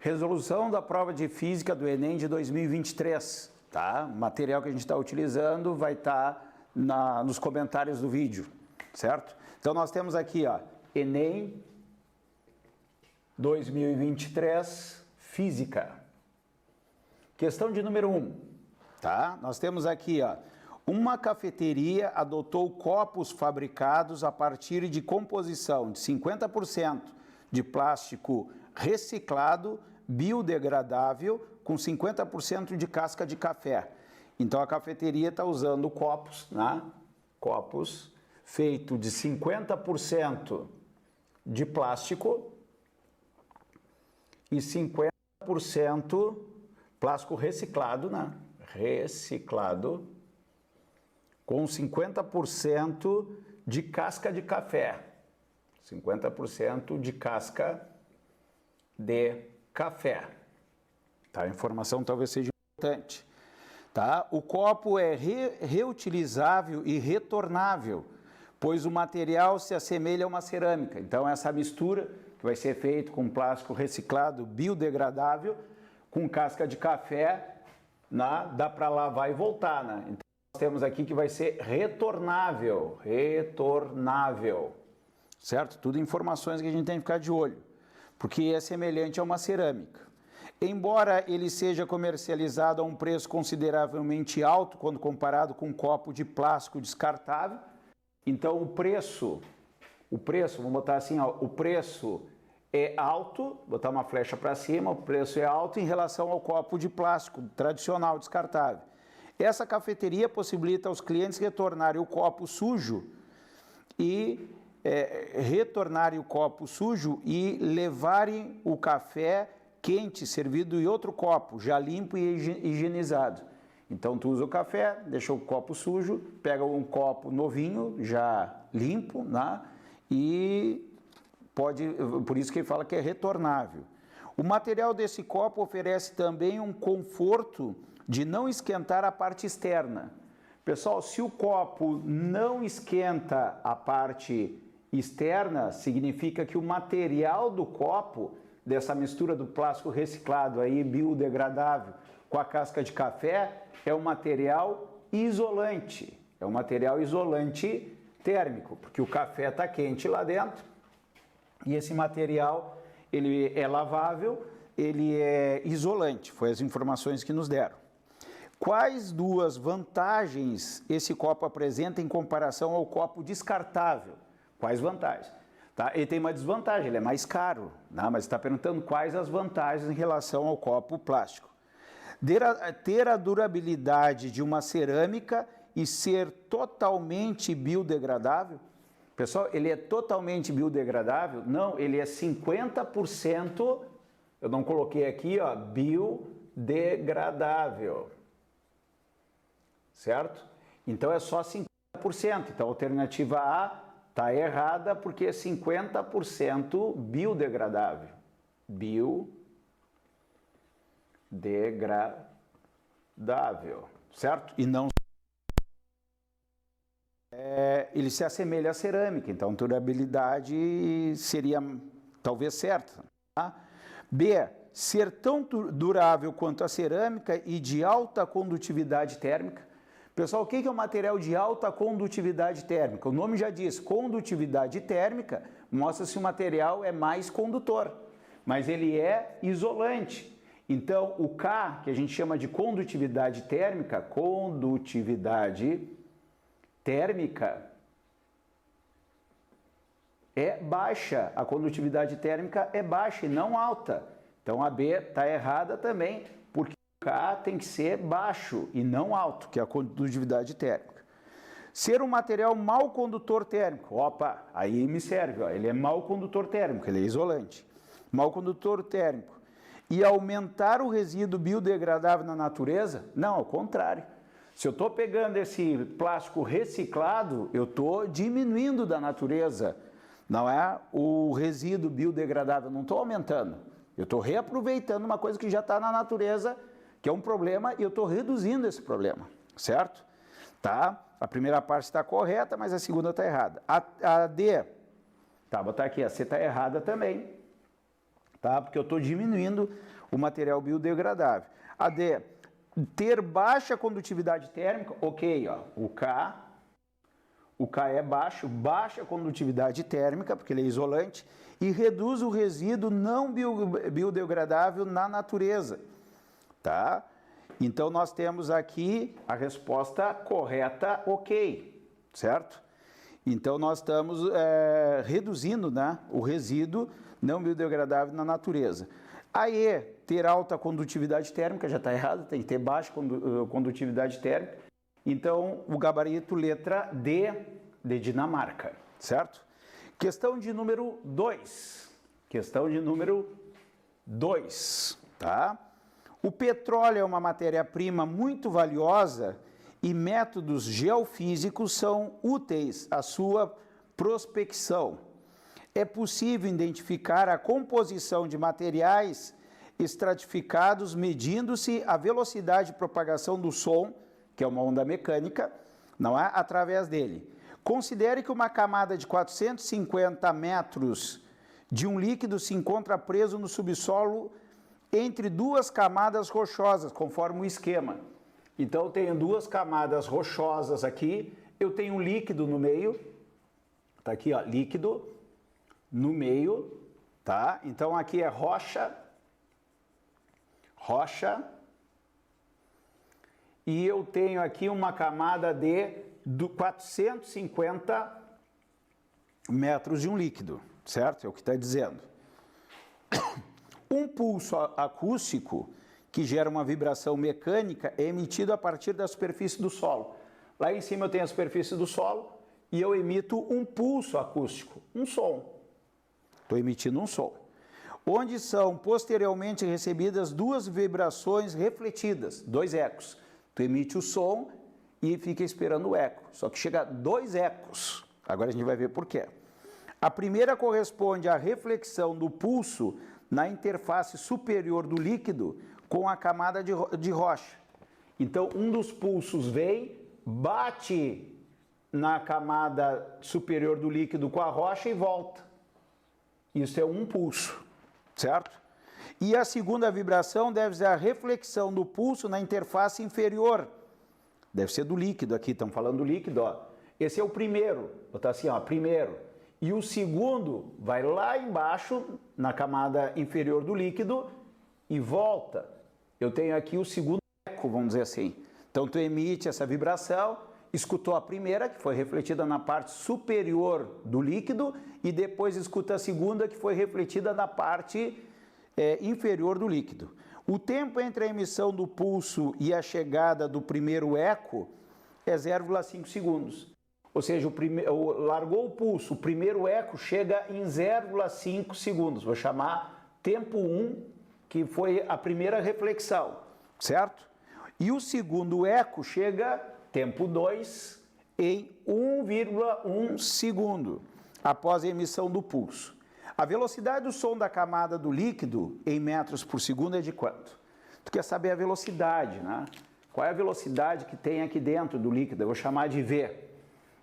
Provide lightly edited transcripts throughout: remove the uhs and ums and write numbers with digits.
Resolução da prova de Física do Enem de 2023, tá? O material que a gente está utilizando vai estar nos comentários do vídeo, certo? Então, nós temos aqui, ó, Enem 2023, Física. Questão de número 1, tá? Nós temos aqui, ó, uma cafeteria adotou copos fabricados a partir de composição de 50% de plástico reciclado, biodegradável, com 50% de casca de café. Então, a cafeteria está usando copos, né? Copos feito de 50% de plástico e 50% plástico reciclado, né? Reciclado, com 50% de casca de café. 50% de casca de café. Tá? A informação talvez seja importante. Tá? O copo é reutilizável e retornável, pois o material se assemelha a uma cerâmica. Então, essa mistura que vai ser feita com plástico reciclado, biodegradável, com casca de café, né? Dá para lavar e voltar. Né? Então, nós temos aqui que vai ser retornável. Retornável. Certo? Tudo informações que a gente tem que ficar de olho, porque é semelhante a uma cerâmica. Embora ele seja comercializado a um preço consideravelmente alto quando comparado com um copo de plástico descartável, então o preço, vamos botar assim, ó, o preço é alto, botar uma flecha para cima, o preço é alto em relação ao copo de plástico tradicional descartável. Essa cafeteria possibilita aos clientes retornarem o copo sujo e levarem o café quente servido em outro copo, já limpo e higienizado. Então, tu usa o café, deixa o copo sujo, pega um copo novinho, já limpo, né? E por isso que ele fala que é retornável. O material desse copo oferece também um conforto de não esquentar a parte externa. Pessoal, se o copo não esquenta a parte externa, significa que o material do copo, dessa mistura do plástico reciclado aí, biodegradável, com a casca de café, é um material isolante. É um material isolante térmico, porque o café está quente lá dentro e esse material, ele é lavável, ele é isolante. Foi as informações que nos deram. Quais duas vantagens esse copo apresenta em comparação ao copo descartável? Quais vantagens? Tá? Ele tem uma desvantagem, ele é mais caro, né? Mas está perguntando quais as vantagens em relação ao copo plástico. Ter a durabilidade de uma cerâmica e ser totalmente biodegradável. Pessoal, ele é totalmente biodegradável? Não, ele é 50%, eu não coloquei aqui, ó, biodegradável. Certo? Então, é só 50%. Então, a alternativa A está errada porque é 50% biodegradável. Biodegradável, certo? E não... ele se assemelha à cerâmica, então a durabilidade seria talvez certa. Tá? B, ser tão durável quanto a cerâmica e de alta condutividade térmica. Pessoal, o que é um material de alta condutividade térmica? O nome já diz, condutividade térmica, mostra se o material é mais condutor, mas ele é isolante. Então, o K, que a gente chama de condutividade térmica, é baixa. A condutividade térmica é baixa e não alta. Então, a B está errada também, porque K tem que ser baixo e não alto, que é a condutividade térmica. Ser um material mau condutor térmico. Opa, aí me serve, ó, ele é mau condutor térmico, ele é isolante. Mau condutor térmico. E aumentar o resíduo biodegradável na natureza? Não, ao contrário. Se eu estou pegando esse plástico reciclado, eu estou diminuindo da natureza. Não é o resíduo biodegradável, não estou aumentando. Eu estou reaproveitando uma coisa que já está na natureza, que é um problema, e eu estou reduzindo esse problema, certo? Tá? A primeira parte está correta, mas a segunda está errada. A D, tá, botar aqui, a C está errada também. tá? Porque eu estou diminuindo o material biodegradável. A D, ter baixa condutividade térmica, ok, ó, o K é baixo, baixa condutividade térmica, porque ele é isolante, e reduz o resíduo não biodegradável na natureza, tá? Então, nós temos aqui a resposta correta, ok, certo? Então, nós estamos reduzindo, né, o resíduo não biodegradável na natureza. A E, ter alta condutividade térmica, já está errado, tem que ter baixa condutividade térmica. Então, o gabarito letra D, de Dinamarca, certo? Questão de número 2. Questão de número 2, tá? O petróleo é uma matéria-prima muito valiosa e métodos geofísicos são úteis à sua prospecção. É possível identificar a composição de materiais estratificados medindo-se a velocidade de propagação do som, que é uma onda mecânica, não é? Através dele. Considere que uma camada de 450 metros de um líquido se encontra preso no subsolo entre duas camadas rochosas, conforme o esquema. Então, eu tenho duas camadas rochosas aqui, eu tenho um líquido no meio, tá aqui, ó, líquido no meio, tá? Então, aqui é rocha, e eu tenho aqui uma camada de 450 metros de um líquido, certo? É o que está dizendo. Um pulso acústico que gera uma vibração mecânica é emitido a partir da superfície do solo. Lá em cima eu tenho a superfície do solo e eu emito um pulso acústico, um som. Estou emitindo um som. Onde são posteriormente recebidas duas vibrações refletidas, dois ecos. Tu emite o som e fica esperando o eco. Só que chega a 2 ecos. Agora a gente vai ver por quê. A primeira corresponde à reflexão do pulso na interface superior do líquido com a camada de rocha. Então, um dos pulsos vem, bate na camada superior do líquido com a rocha e volta. Isso é um pulso, certo? E a segunda vibração deve ser a reflexão do pulso na interface inferior. Deve ser do líquido aqui, estamos falando do líquido, ó. Esse é o primeiro, botar assim, ó, primeiro. E o segundo vai lá embaixo, na camada inferior do líquido, e volta. Eu tenho aqui o segundo eco, vamos dizer assim. Então, tu emite essa vibração, escutou a primeira, que foi refletida na parte superior do líquido, e depois escuta a segunda, que foi refletida na parte inferior do líquido. O tempo entre a emissão do pulso e a chegada do primeiro eco é 0,5 segundos. Ou seja, largou o pulso, o primeiro eco chega em 0,5 segundos. Vou chamar tempo 1, que foi a primeira reflexão, certo? E o segundo eco chega, tempo 2, em 1,1 segundo, após a emissão do pulso. A velocidade do som da camada do líquido em metros por segundo é de quanto? Tu quer saber a velocidade, né? Qual é a velocidade que tem aqui dentro do líquido? Eu vou chamar de V.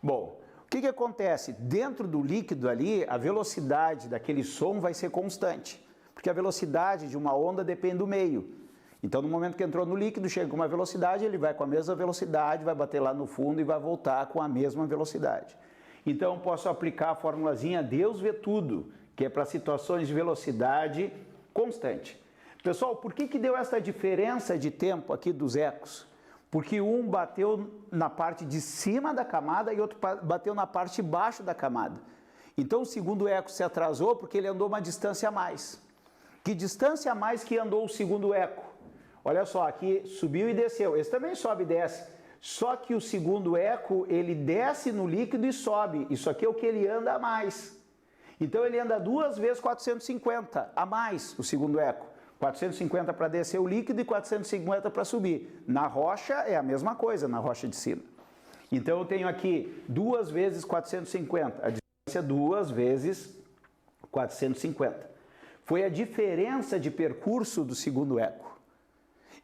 Bom, o que acontece? Dentro do líquido ali, a velocidade daquele som vai ser constante, porque a velocidade de uma onda depende do meio. Então, no momento que entrou no líquido, chega com uma velocidade, ele vai com a mesma velocidade, vai bater lá no fundo e vai voltar com a mesma velocidade. Então, eu posso aplicar a formulazinha Deus vê tudo, que é para situações de velocidade constante. Pessoal, por que deu essa diferença de tempo aqui dos ecos? Porque um bateu na parte de cima da camada e outro bateu na parte de baixo da camada. Então, o segundo eco se atrasou porque ele andou uma distância a mais. Que distância a mais que andou o segundo eco? Olha só, aqui subiu e desceu. Esse também sobe e desce. Só que o segundo eco, ele desce no líquido e sobe. Isso aqui é o que ele anda a mais. Então, ele anda 2 vezes 450 a mais, o segundo eco. 450 para descer o líquido e 450 para subir. Na rocha é a mesma coisa, na rocha de cima. Então, eu tenho aqui 2 vezes 450. A distância 2 vezes 450. Foi a diferença de percurso do segundo eco.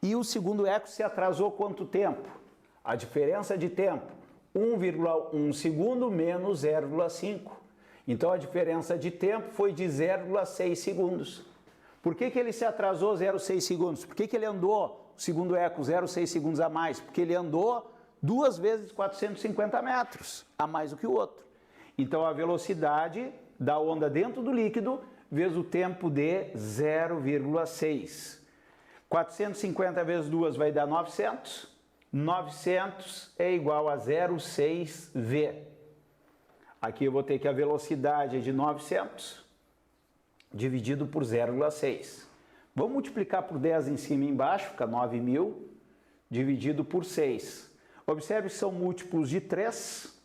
E o segundo eco se atrasou quanto tempo? A diferença de tempo, 1,1 segundo menos 0,5. Então, a diferença de tempo foi de 0,6 segundos. Por que ele se atrasou 0,6 segundos? Por que ele andou, segundo o eco, 0,6 segundos a mais? Porque ele andou 2 vezes 450 metros, a mais do que o outro. Então, a velocidade da onda dentro do líquido vezes o tempo de 0,6. 450 vezes 2 vai dar 900. 900 é igual a 0,6 V. Aqui eu vou ter que a velocidade é de 900 dividido por 0,6. Vamos multiplicar por 10 em cima e embaixo, fica 9.000, dividido por 6. Observe que são múltiplos de 3.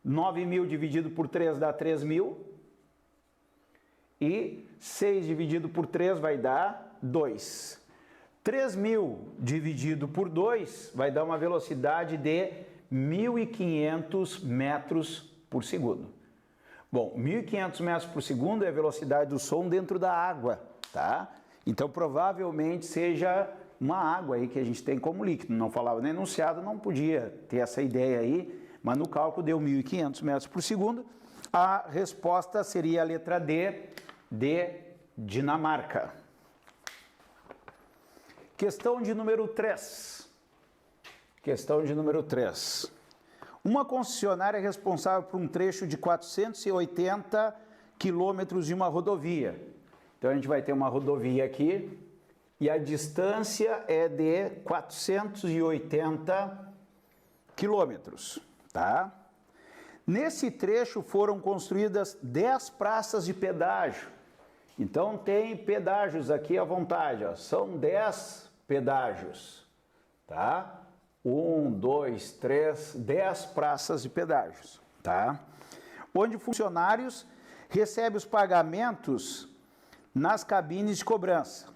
9.000 dividido por 3 dá 3.000. E 6 dividido por 3 vai dar 2. 3.000 dividido por 2 vai dar uma velocidade de 1.500 metros por segundo. Bom, 1.500 metros por segundo é a velocidade do som dentro da água, tá? Então, provavelmente seja uma água aí que a gente tem como líquido. Não falava no enunciado, não podia ter essa ideia aí, mas no cálculo deu 1.500 metros por segundo. A resposta seria a letra D, de Dinamarca. Questão de número 3. Questão de número 3. Uma concessionária é responsável por um trecho de 480 quilômetros de uma rodovia. Então, a gente vai ter uma rodovia aqui e a distância é de 480 quilômetros, tá? Nesse trecho foram construídas 10 praças de pedágio. Então, tem pedágios aqui à vontade, ó. São 10 pedágios, tá? 1, 2, 3, 10 praças de pedágios, tá? Onde funcionários recebem os pagamentos nas cabines de cobrança.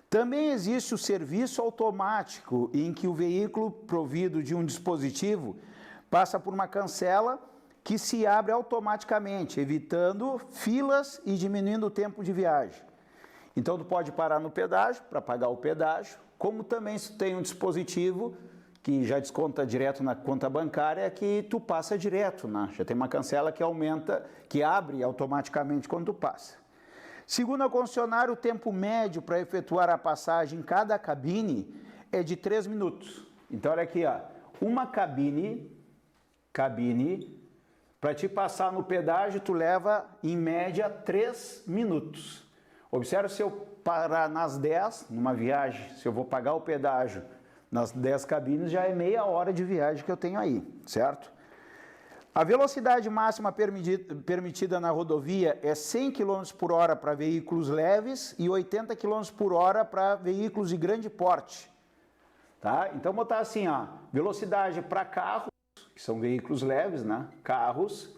Também existe o serviço automático em que o veículo provido de um dispositivo passa por uma cancela que se abre automaticamente, evitando filas e diminuindo o tempo de viagem. Então, tu pode parar no pedágio para pagar o pedágio, como também se tem um dispositivo que já desconta direto na conta bancária, que tu passa direto, né? Já tem uma cancela que aumenta, que abre automaticamente quando tu passa. Segundo a concessionária, o tempo médio para efetuar a passagem em cada cabine é de 3 minutos. Então, olha aqui, ó, uma cabine, para te passar no pedágio, tu leva, em média, 3 minutos. Observe se eu parar nas 10, numa viagem, se eu vou pagar o pedágio nas 10 cabines, já é meia hora de viagem que eu tenho aí, certo? A velocidade máxima permitida na rodovia é 100 km por hora para veículos leves e 80 km por hora para veículos de grande porte. Tá? Então, botar assim, ó, velocidade para carros, que são veículos leves, né? Carros,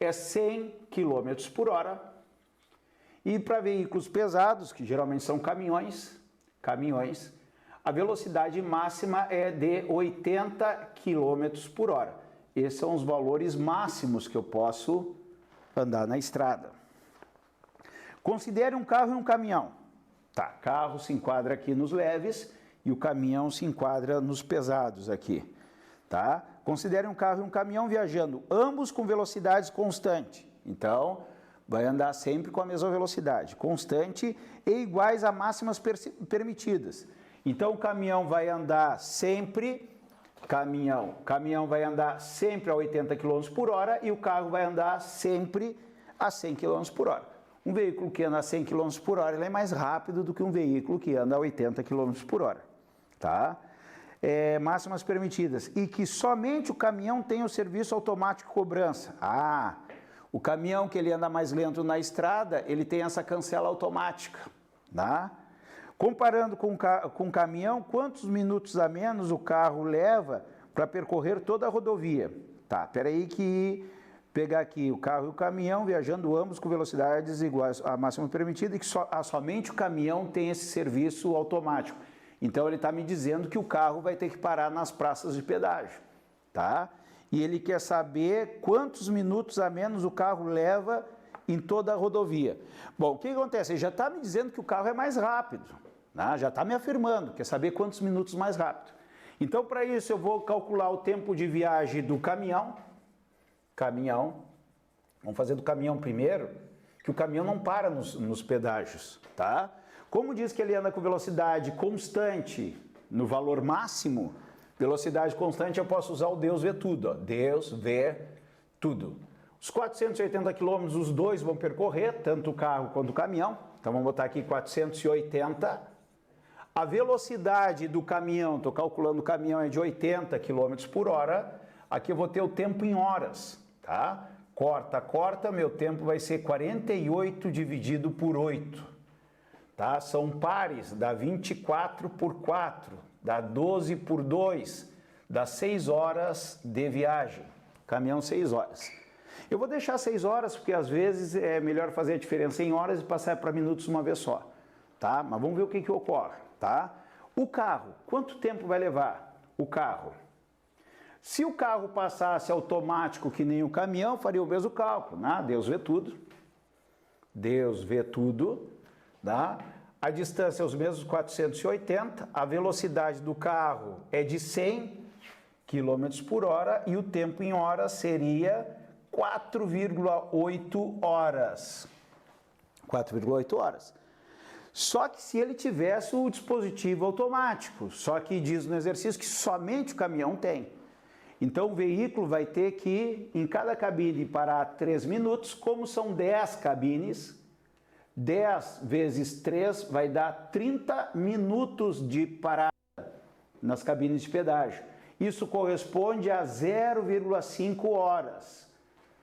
é 100 km por hora. E para veículos pesados, que geralmente são caminhões, a velocidade máxima é de 80 km por hora. Esses são os valores máximos que eu posso andar na estrada. Considere um carro e um caminhão. Tá, carro se enquadra aqui nos leves e o caminhão se enquadra nos pesados aqui. Tá? Considere um carro e um caminhão viajando, ambos com velocidades constantes. Então, vai andar sempre com a mesma velocidade, constante e iguais a máximas permitidas. Então, o caminhão vai andar sempre... Caminhão vai andar sempre a 80 km por hora e o carro vai andar sempre a 100 km por hora. Um veículo que anda a 100 km por hora ele é mais rápido do que um veículo que anda a 80 km por hora. Tá? Máximas permitidas. E que somente o caminhão tem o serviço automático de cobrança. O caminhão que ele anda mais lento na estrada, ele tem essa cancela automática. Tá? Comparando com o caminhão, quantos minutos a menos o carro leva para percorrer toda a rodovia? Tá, peraí que pegar aqui o carro e o caminhão viajando ambos com velocidades iguais à máxima permitida e que somente o caminhão tem esse serviço automático. Então ele está me dizendo que o carro vai ter que parar nas praças de pedágio, tá? E ele quer saber quantos minutos a menos o carro leva em toda a rodovia. Bom, o que acontece? Ele já está me dizendo que o carro é mais rápido. Já está me afirmando, quer saber quantos minutos mais rápido. Então, para isso, eu vou calcular o tempo de viagem do caminhão. Vamos fazer do caminhão primeiro, que o caminhão não para nos pedágios, tá? Como diz que ele anda com velocidade constante no valor máximo, velocidade constante eu posso usar o Deus vê tudo. Ó. Deus vê tudo. Os 480 km os dois vão percorrer, tanto o carro quanto o caminhão. Então vamos botar aqui 480. A velocidade do caminhão, estou calculando o caminhão é de 80 km por hora. Aqui eu vou ter o tempo em horas, tá? Corta, meu tempo vai ser 48 dividido por 8. Tá? São pares, dá 24 por 4, dá 12 por 2, dá 6 horas de viagem. Caminhão 6 horas. Eu vou deixar 6 horas porque às vezes é melhor fazer a diferença em horas e passar para minutos uma vez só. Tá? Mas vamos ver o que ocorre. Tá? O carro, quanto tempo vai levar o carro? Se o carro passasse automático que nem o caminhão, faria o mesmo cálculo, né? Deus vê tudo. Deus vê tudo. Tá? A distância é os mesmos 480, a velocidade do carro é de 100 km por hora e o tempo em horas seria 4,8 horas. 4,8 horas. Só que se ele tivesse o dispositivo automático, só que diz no exercício que somente o caminhão tem. Então o veículo vai ter que, em cada cabine, parar 3 minutos, como são 10 cabines, 10 vezes 3 vai dar 30 minutos de parada nas cabines de pedágio. Isso corresponde a 0,5 horas.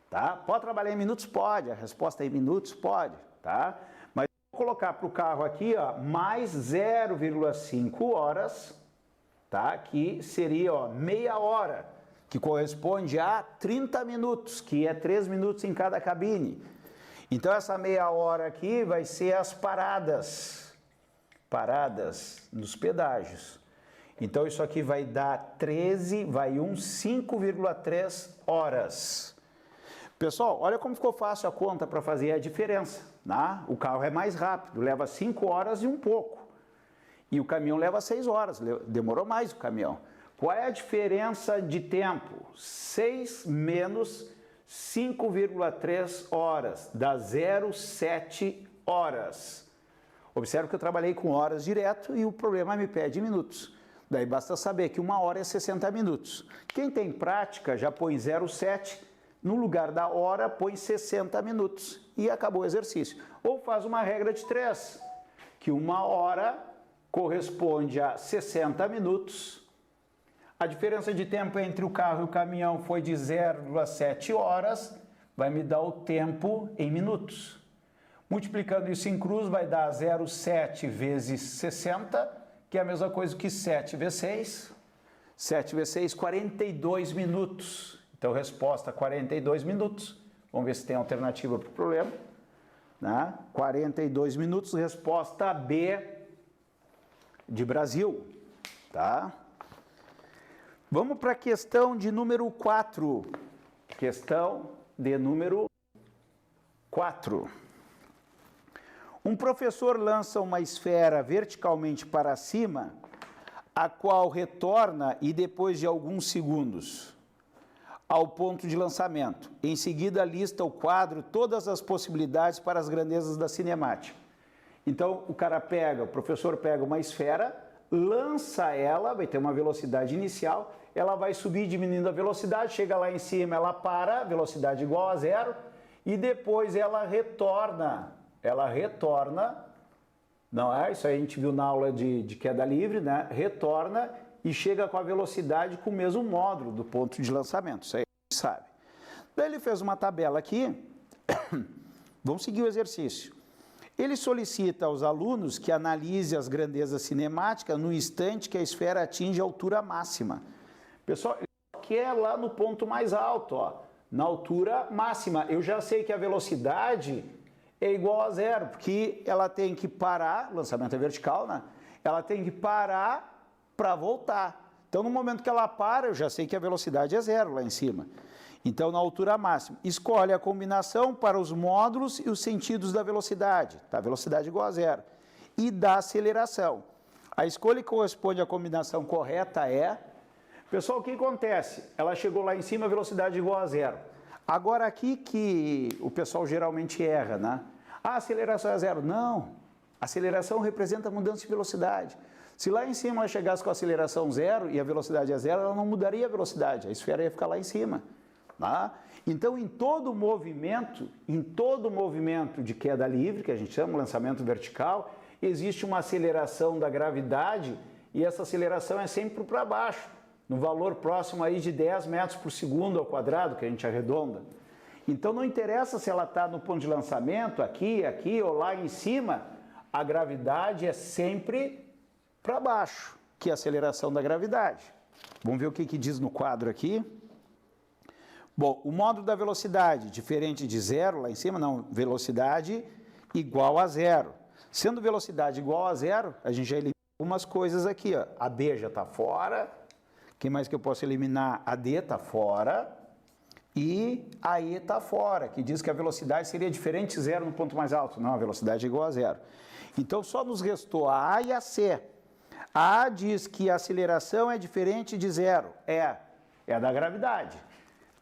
Tá? Pode trabalhar em minutos? Pode. A resposta é em minutos? Pode. Tá? Mas vou colocar para o carro aqui, ó, mais 0,5 horas, tá? Que seria ó, meia hora, que corresponde a 30 minutos, que é 3 minutos em cada cabine. Então essa meia hora aqui vai ser as paradas nos pedágios. Então isso aqui vai dar 5,3 horas. Pessoal, olha como ficou fácil a conta para fazer a diferença. Né? O carro é mais rápido, leva 5 horas e um pouco. E o caminhão leva 6 horas, demorou mais o caminhão. Qual é a diferença de tempo? 6 menos 5,3 horas, dá 0,7 horas. Observe que eu trabalhei com horas direto e o problema me pede minutos. Daí basta saber que 1 hora é 60 minutos. Quem tem prática já põe 0,7, no lugar da hora põe 60 minutos e acabou o exercício. Ou faz uma regra de 3, que 1 hora corresponde a 60 minutos. A diferença de tempo entre o carro e o caminhão foi de 0,7 horas, vai me dar o tempo em minutos. Multiplicando isso em cruz vai dar 0,7 vezes 60, que é a mesma coisa que 7 vezes 6. 7 vezes 6, 42 minutos. Então, resposta 42 minutos. Vamos ver se tem alternativa para o problema. Né? 42 minutos, resposta B de Brasil. Tá? Vamos para a questão de número 4. Questão de número 4. Um professor lança uma esfera verticalmente para cima, a qual retorna e depois de alguns segundos ao ponto de lançamento. Em seguida lista o quadro todas as possibilidades para as grandezas da cinemática. Então o professor pega uma esfera, lança ela, vai ter uma velocidade inicial, ela vai subir diminuindo a velocidade, chega lá em cima, ela para, velocidade igual a 0, e depois ela retorna, não é? Isso aí a gente viu na aula de queda livre, né? Retorna e chega com a velocidade com o mesmo módulo do ponto de lançamento, isso aí a gente sabe. Daí ele fez uma tabela aqui, vamos seguir o exercício. Ele solicita aos alunos que analise as grandezas cinemáticas no instante que a esfera atinge a altura máxima. Pessoal, que é lá no ponto mais alto, ó, na altura máxima. Eu já sei que a velocidade é igual a 0, porque ela tem que parar, o lançamento é vertical, né? Ela tem que parar para voltar. Então, no momento que ela para, eu já sei que a velocidade é 0 lá em cima. Então, na altura máxima, escolhe a combinação para os módulos e os sentidos da velocidade, tá? Velocidade igual a 0. E da aceleração. A escolha que corresponde à combinação correta é... Pessoal, o que acontece? Ela chegou lá em cima, velocidade igual a 0. Agora, aqui que o pessoal geralmente erra, né? A aceleração é 0. Não. Aceleração representa mudança de velocidade. Se lá em cima ela chegasse com a aceleração zero e a velocidade é zero, ela não mudaria a velocidade, a esfera ia ficar lá em cima. Tá? Então, em todo movimento de queda livre, que a gente chama de lançamento vertical, existe uma aceleração da gravidade e essa aceleração é sempre para baixo, no valor próximo aí de 10 metros por segundo ao quadrado, que a gente arredonda. Então, não interessa se ela está no ponto de lançamento, aqui ou lá em cima, a gravidade é sempre para baixo, que é a aceleração da gravidade. Vamos ver o que diz no quadro aqui. Bom, o módulo da velocidade, diferente de zero, lá em cima, não, velocidade igual a zero. Sendo velocidade igual a zero, a gente já elimina algumas coisas aqui, ó. A B já está fora, quem mais que eu posso eliminar? A D está fora e a E está fora, que diz que a velocidade seria diferente de zero no ponto mais alto. Não, a velocidade é igual a zero. Então, só nos restou a A e a C. A A diz que a aceleração é diferente de zero, é a da gravidade.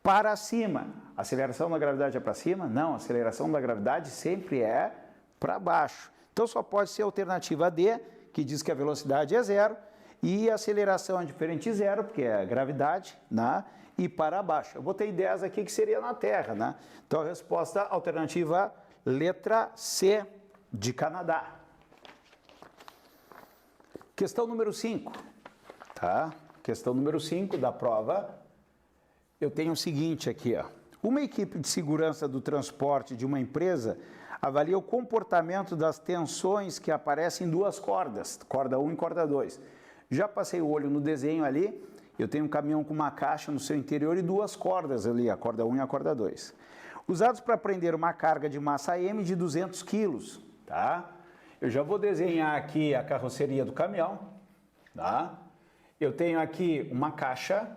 Para cima, a aceleração da gravidade é para cima? Não, a aceleração da gravidade sempre é para baixo. Então, só pode ser a alternativa D, que diz que a velocidade é zero, e a aceleração é diferente de zero, porque é a gravidade, né? E para baixo. Eu botei 10 aqui, que seria na Terra, né? Então, a resposta alternativa, letra C, de Canadá. Questão número 5, tá? Questão número 5 da prova. Eu tenho o seguinte aqui, ó. Uma equipe de segurança do transporte de uma empresa avalia o comportamento das tensões que aparecem em duas cordas, corda 1 e corda 2. Já passei o olho no desenho ali, eu tenho um caminhão com uma caixa no seu interior e duas cordas ali, a corda 1 e a corda 2. Usados para prender uma carga de massa M de 200 quilos, tá? Eu já vou desenhar aqui a carroceria do caminhão, tá? Eu tenho aqui uma caixa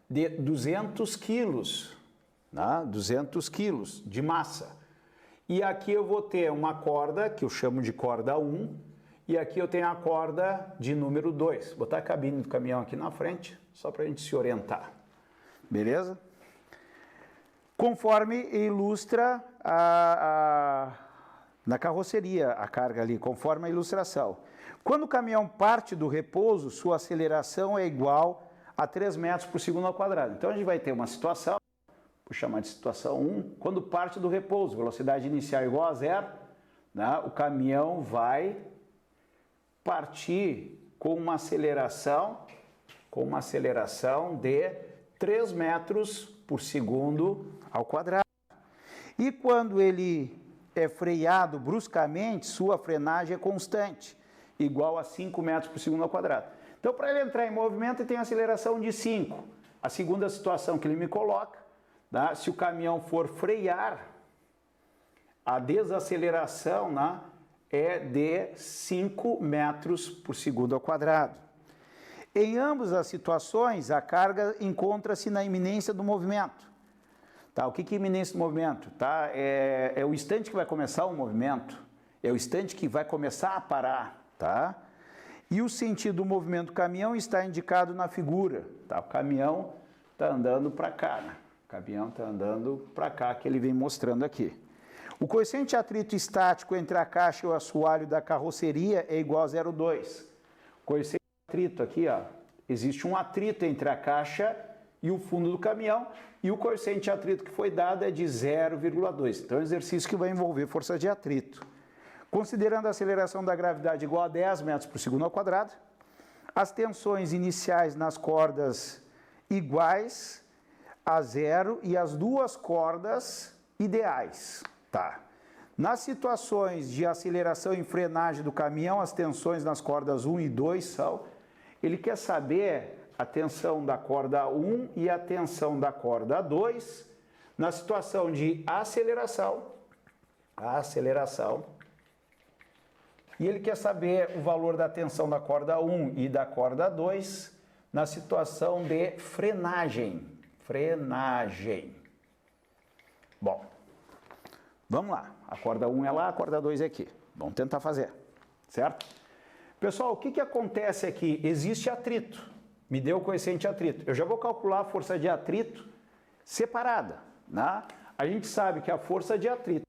de 200 quilos, né? 200 quilos de massa. E aqui eu vou ter uma corda, que eu chamo de corda 1, e aqui eu tenho a corda de número 2. Vou botar a cabine do caminhão aqui na frente, só para a gente se orientar. Beleza? Conforme ilustra na carroceria a carga ali, conforme a ilustração. Quando o caminhão parte do repouso, sua aceleração é igual a 3 metros por segundo ao quadrado. Então, a gente vai ter uma situação, vou chamar de situação 1, quando parte do repouso, velocidade inicial igual a zero, né, o caminhão vai partir com uma aceleração de 3 metros por segundo ao quadrado. E quando ele é freado bruscamente, sua frenagem é constante, igual a 5 metros por segundo ao quadrado. Então, para ele entrar em movimento, ele tem aceleração de 5. A segunda situação que ele me coloca, tá? Se o caminhão for frear, a desaceleração, né, é de 5 metros por segundo ao quadrado. Em ambas as situações, a carga encontra-se na iminência do movimento. Tá? O que é iminência do movimento? Tá? É o instante que vai começar o movimento, é o instante que vai começar a parar. Tá? E o sentido do movimento do caminhão está indicado na figura. Tá? O caminhão está andando para cá, né? O caminhão está andando para cá, que ele vem mostrando aqui. O coeficiente de atrito estático entre a caixa e o assoalho da carroceria é igual a 0,2. O coeficiente de atrito aqui, ó, existe um atrito entre a caixa e o fundo do caminhão, e o coeficiente de atrito que foi dado é de 0,2. Então, é um exercício que vai envolver força de atrito. Considerando a aceleração da gravidade igual a 10 metros por segundo ao quadrado, as tensões iniciais nas cordas iguais a zero e as duas cordas ideais. Tá. Nas situações de aceleração e frenagem do caminhão, as tensões nas cordas 1 e 2 são... Ele quer saber a tensão da corda 1 e a tensão da corda 2 na situação de aceleração, e ele quer saber o valor da tensão da corda 1 e da corda 2 na situação de frenagem. Bom, vamos lá. A corda 1 é lá, a corda 2 é aqui. Vamos tentar fazer, certo? Pessoal, o que acontece aqui? Existe atrito. Me deu o coeficiente de atrito. Eu já vou calcular a força de atrito separada, né? A gente sabe que a força de atrito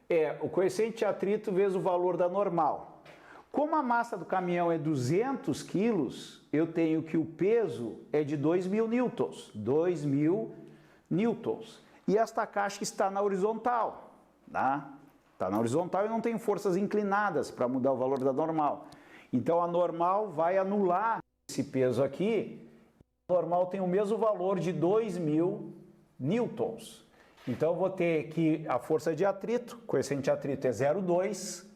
É o coeficiente de atrito vezes o valor da normal. Como a massa do caminhão é 200 quilos, eu tenho que o peso é de 2.000 newtons. 2.000 newtons. E esta caixa está na horizontal, tá? Está na horizontal e não tem forças inclinadas para mudar o valor da normal. Então a normal vai anular esse peso aqui. A normal tem o mesmo valor de 2.000 newtons. Então eu vou ter que a força de atrito, coeficiente de atrito é 0,2,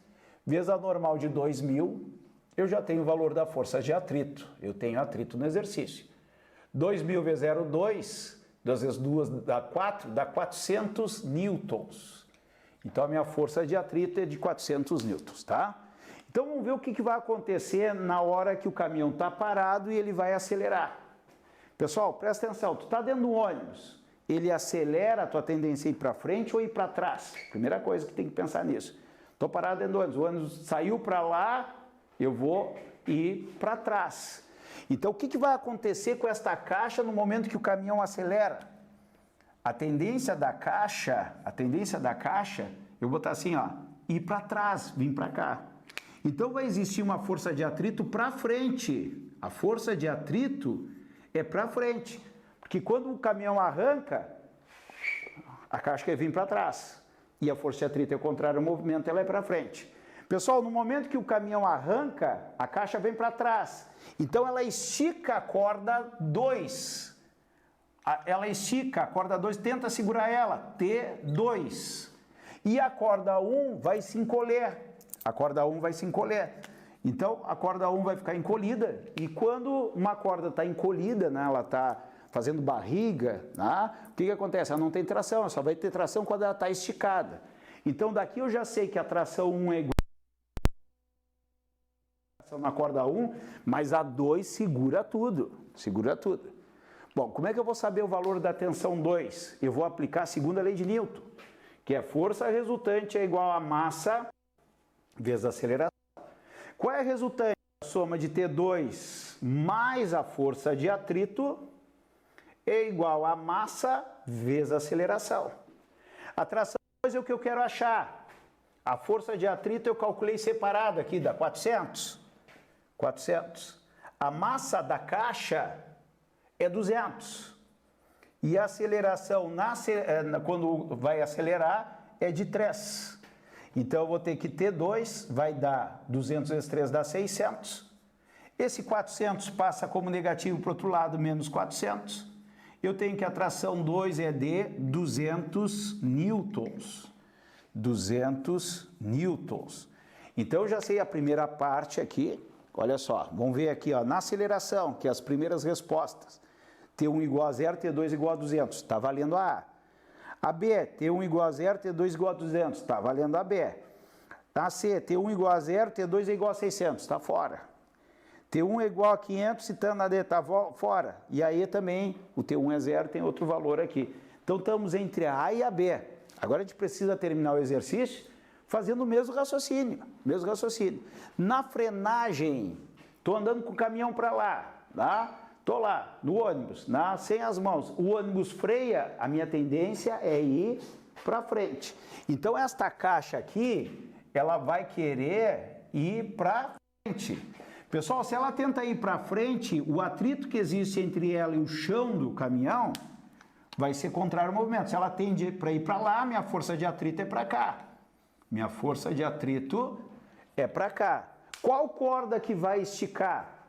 vezes a normal de 2.000, eu já tenho o valor da força de atrito. Eu tenho atrito no exercício. 2.000 vezes 0,2, 2 vezes 2 dá 4, dá 400 newtons. Então a minha força de atrito é de 400 newtons, tá? Então vamos ver o que vai acontecer na hora que o caminhão está parado e ele vai acelerar. Pessoal, presta atenção, tu está dentro do ônibus, ele acelera a tua tendência a ir para frente ou ir para trás? Primeira coisa que tem que pensar nisso. Estou parado dentro do ônibus, o ônibus saiu para lá, eu vou ir para trás. Então o que vai acontecer com esta caixa no momento que o caminhão acelera? A tendência da caixa, eu vou botar assim, ó, ir para trás, vir para cá. Então vai existir uma força de atrito para frente. A força de atrito é para frente, porque quando o caminhão arranca, a caixa quer vir para trás. E a força de atrito é o contrário ao movimento, ela é para frente. Pessoal, no momento que o caminhão arranca, a caixa vem para trás. Então ela estica a corda 2. Ela estica a corda 2, tenta segurar ela, T2. E a corda 1 vai se encolher. Então a corda 1 vai ficar encolhida. E quando uma corda está encolhida, né, ela está fazendo barriga, né, o que acontece? Ela não tem tração, ela só vai ter tração quando ela está esticada. Então daqui eu já sei que a tração 1 é igual na corda 1, mas a 2 segura tudo. Bom, como é que eu vou saber o valor da tensão 2? Eu vou aplicar a segunda lei de Newton, que é força resultante é igual a massa vezes a aceleração. Qual é a resultante? A soma de T2 mais a força de atrito é igual a massa vezes a aceleração. A tração 2 é o que eu quero achar. A força de atrito eu calculei separado aqui, dá 400. A massa da caixa é 200. E a aceleração, quando vai acelerar, é de 3. Então eu vou ter que T2 vai dar 200 vezes 3 dá 600. Esse 400 passa como negativo para o outro lado, menos 400. Eu tenho que a tração 2 é de 200 newtons. 200 newtons. Então eu já sei a primeira parte aqui. Olha só, vamos ver aqui, ó, na aceleração, que é as primeiras respostas. T1 igual a 0, T2 igual a 200, está valendo a A. A B, T1 igual a 0, T2 igual a 200, está valendo a B. A C, T1 igual a 0, T2 é igual a 600, está fora. T1 é igual a 500, citando a D, está fora. E a E também, o T1 é 0, tem outro valor aqui. Então estamos entre a A e a B. Agora a gente precisa terminar o exercício fazendo o mesmo raciocínio. Na frenagem, estou andando com o caminhão para lá, tá? Estou lá, no ônibus, sem as mãos. O ônibus freia, a minha tendência é ir para frente. Então, esta caixa aqui, ela vai querer ir para frente. Pessoal, se ela tenta ir para frente, o atrito que existe entre ela e o chão do caminhão vai ser contrário ao movimento. Se ela tende para ir para lá, minha força de atrito é para cá. Minha força de atrito é para cá. Qual corda que vai esticar?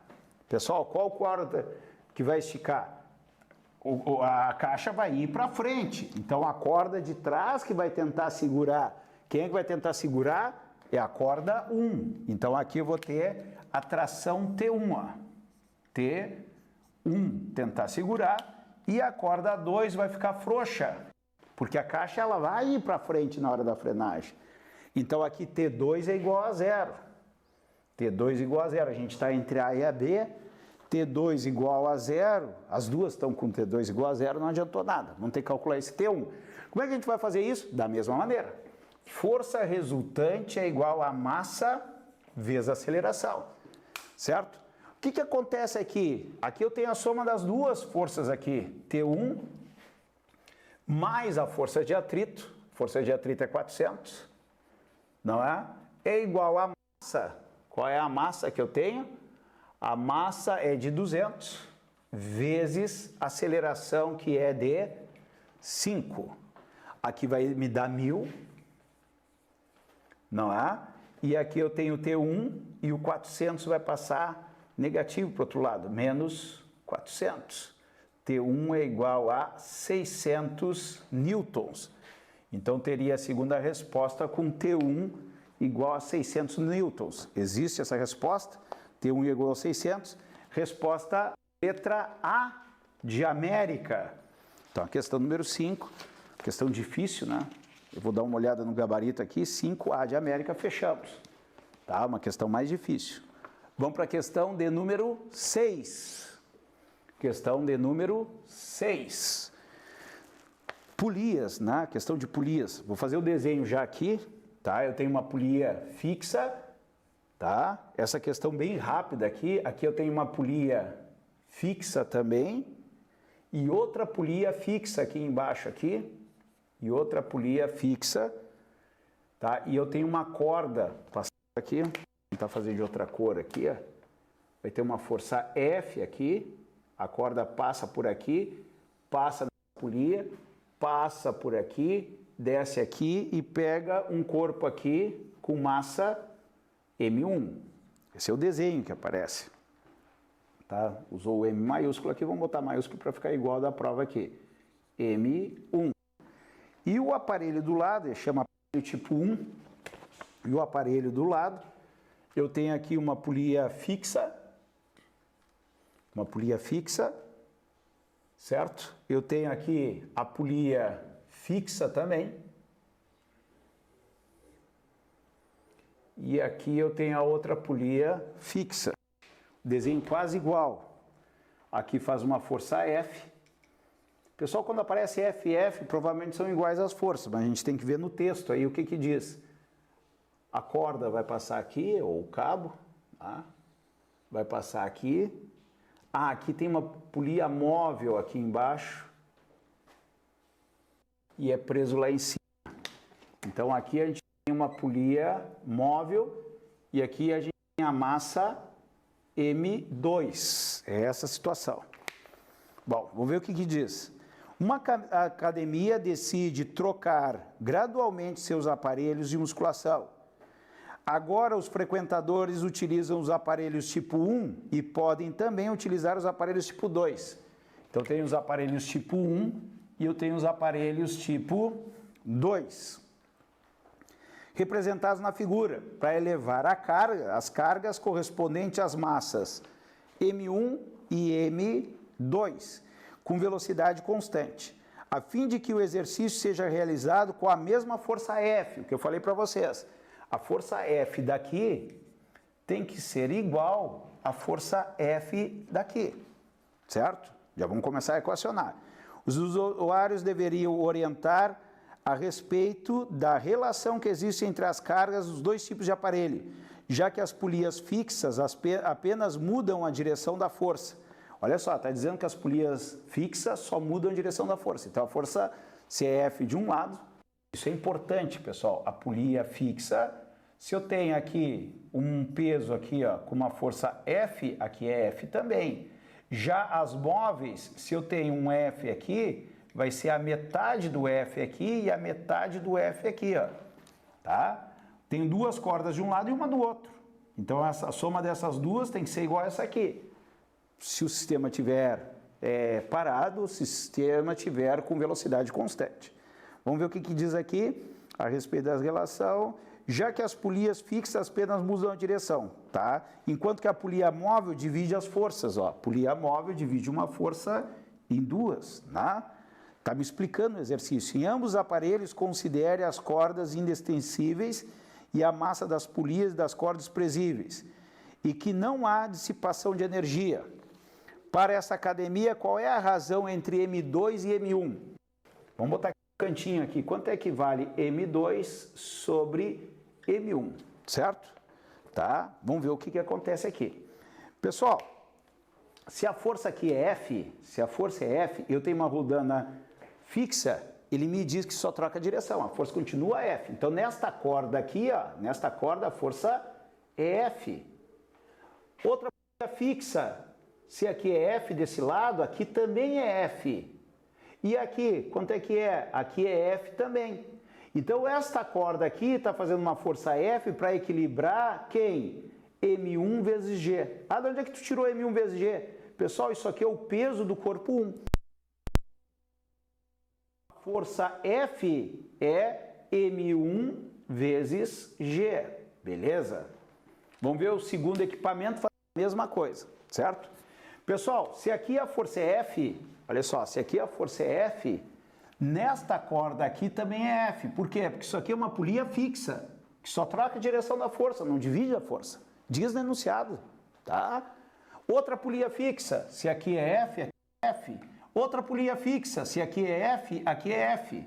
Pessoal, qual corda que vai esticar? A caixa vai ir para frente. Então, a corda de trás que vai tentar segurar. Quem é que vai tentar segurar? É a corda 1. Então, aqui eu vou ter a tração T1. Ó. T1 tentar segurar. E a corda 2 vai ficar frouxa. Porque a caixa ela vai ir para frente na hora da frenagem. Então, aqui T2 é igual a 0. T2 igual a 0. A gente está entre A e a B. T2 igual a 0. As duas estão com T2 igual a 0. Não adiantou nada. Vamos ter que calcular esse T1. Como é que a gente vai fazer isso? Da mesma maneira. Força resultante é igual a massa vezes a aceleração. Certo? O que acontece aqui? Aqui eu tenho a soma das duas forças aqui. T1 mais a força de atrito. Força de atrito é 400. não é? É igual a massa. Qual é a massa que eu tenho? A massa é de 200 vezes a aceleração, que é de 5. Aqui vai me dar 1000, não é? E aqui eu tenho T1 e o 400 vai passar negativo para o outro lado, menos 400. T1 é igual a 600 newtons. Então, teria a segunda resposta com T1 igual a 600 newtons. Existe essa resposta? T1 igual a 600. Resposta letra A de América. Então, a questão número 5, questão difícil, né? Eu vou dar uma olhada no gabarito aqui, 5A de América, fechamos. Tá? Uma questão mais difícil. Vamos para a questão de número 6. Questão de número 6. Polias, né? Questão de polias. Vou fazer o desenho já aqui, tá? Eu tenho uma polia fixa, tá? Essa questão bem rápida aqui. Aqui eu tenho uma polia fixa também e outra polia fixa aqui embaixo aqui e outra polia fixa, tá? E eu tenho uma corda passando aqui, vou tentar fazer de outra cor aqui, ó. Vai ter uma força F aqui, a corda passa por aqui, passa na polia, passa por aqui, desce aqui e pega um corpo aqui com massa M1. Esse é o desenho que aparece. Tá? Usou o M maiúsculo aqui, vamos botar maiúsculo para ficar igual da prova aqui. M1. E o aparelho do lado, chama aparelho tipo 1, e o aparelho do lado, eu tenho aqui uma polia fixa, certo? Eu tenho aqui a polia fixa também. E aqui eu tenho a outra polia fixa. Desenho quase igual. Aqui faz uma força F. Pessoal, quando aparece FF, provavelmente são iguais as forças, mas a gente tem que ver no texto aí o que que diz. A corda vai passar aqui, ou o cabo, tá? Vai passar aqui. Ah, aqui tem uma polia móvel aqui embaixo e é preso lá em cima. Então aqui a gente tem uma polia móvel e aqui a gente tem a massa M2. É essa a situação. Bom, vamos ver o que que diz. Uma academia decide trocar gradualmente seus aparelhos de musculação. Agora os frequentadores utilizam os aparelhos tipo 1 e podem também utilizar os aparelhos tipo 2. Então tem os aparelhos tipo 1 e eu tenho os aparelhos tipo 2. Representados na figura, para elevar a carga, as cargas correspondentes às massas M1 e M2, com velocidade constante, a fim de que o exercício seja realizado com a mesma força F, o que eu falei para vocês. A força F daqui tem que ser igual à força F daqui, certo? Já vamos começar a equacionar. Os usuários deveriam orientar a respeito da relação que existe entre as cargas dos dois tipos de aparelho, já que as polias fixas apenas mudam a direção da força. Olha só, está dizendo que as polias fixas só mudam a direção da força. Então a força CF de um lado, isso é importante, pessoal. A polia fixa, se eu tenho aqui um peso aqui, ó, com uma força F, aqui é F também. Já as móveis, se eu tenho um F aqui, vai ser a metade do F aqui e a metade do F aqui, ó. Tá? Tenho duas cordas de um lado e uma do outro. Então a soma dessas duas tem que ser igual a essa aqui. Se o sistema estiver parado, se o sistema estiver com velocidade constante. Vamos ver o que que diz aqui a respeito da relação. Já que as polias fixas apenas mudam a direção, tá? Enquanto que a polia móvel divide as forças, ó. A polia móvel divide uma força em duas, né? Tá me explicando o exercício. Em ambos os aparelhos, considere as cordas indextensíveis e a massa das polias e das cordas presíveis, e que não há dissipação de energia. Para essa academia, qual é a razão entre M2 e M1? Vamos botar aqui no cantinho aqui. Quanto é que vale M2 sobre M1, certo? Tá? Vamos ver o que que acontece aqui. Pessoal, se a força aqui é F, se a força é F, eu tenho uma rodana fixa ele me diz que só troca a direção, a força continua F. Então, nesta corda aqui, ó, nesta corda, a força é F. Outra polia fixa, se aqui é F desse lado, aqui também é F. E aqui, quanto é que é? Aqui é F também. Então, esta corda aqui está fazendo uma força F para equilibrar quem? M1 vezes G. Ah, de onde é que tu tirou M1 vezes G? Pessoal, isso aqui é o peso do corpo 1. A força F é M1 vezes G. Beleza? Vamos ver o segundo equipamento faz a mesma coisa, certo? Pessoal, se aqui a força é F, olha só, se aqui a força é F, nesta corda aqui também é F. Por quê? Porque isso aqui é uma polia fixa, que só troca a direção da força, não divide a força. Diz no enunciado, tá? Outra polia fixa, se aqui é F, aqui é F. Outra polia fixa, se aqui é F, aqui é F.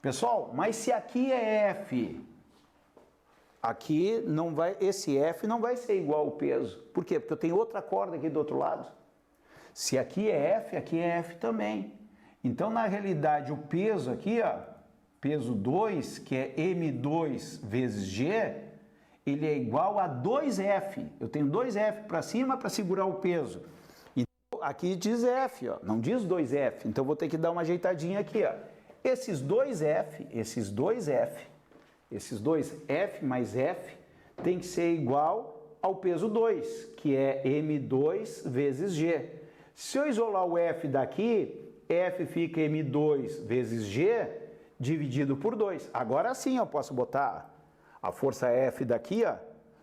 Pessoal, mas se aqui é F, aqui não vai, esse F não vai ser igual ao peso. Por quê? Porque eu tenho outra corda aqui do outro lado. Se aqui é F, aqui é F também. Então, na realidade, o peso aqui, ó, peso 2, que é M2 vezes G, ele é igual a 2F. Eu tenho 2F para cima para segurar o peso. Então, aqui diz F, ó, não diz 2F. Então, vou ter que dar uma ajeitadinha aqui, ó. Esses 2F mais F, tem que ser igual ao peso 2, que é M2 vezes G. Se eu isolar o F daqui, F fica M2 vezes G dividido por 2. Agora sim eu posso botar a força F daqui, ó,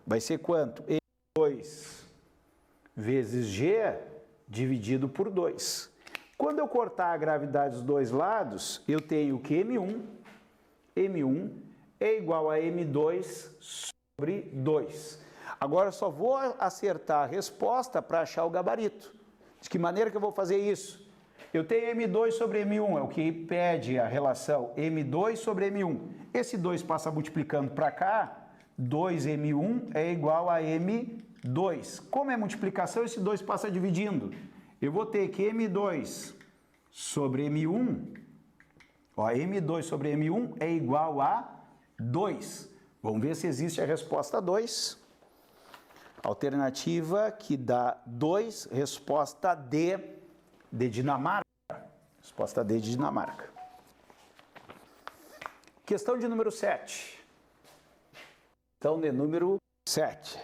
vai ser quanto? M2 vezes G dividido por 2. Quando eu cortar a gravidade dos dois lados, eu tenho que M1 é igual a M2 sobre 2. Agora eu só vou acertar a resposta para achar o gabarito. De que maneira que eu vou fazer isso? Eu tenho M2 sobre M1, é o que pede a relação M2 sobre M1. Esse 2 passa multiplicando para cá, 2M1 é igual a M2. Como é multiplicação, esse 2 passa dividindo. Eu vou ter que M2 sobre M1, ó, M2 sobre M1 é igual a 2. Vamos ver se existe a resposta 2. Alternativa que dá 2, resposta D de Dinamarca. Resposta D de Dinamarca. Questão de número 7. Questão de número 7.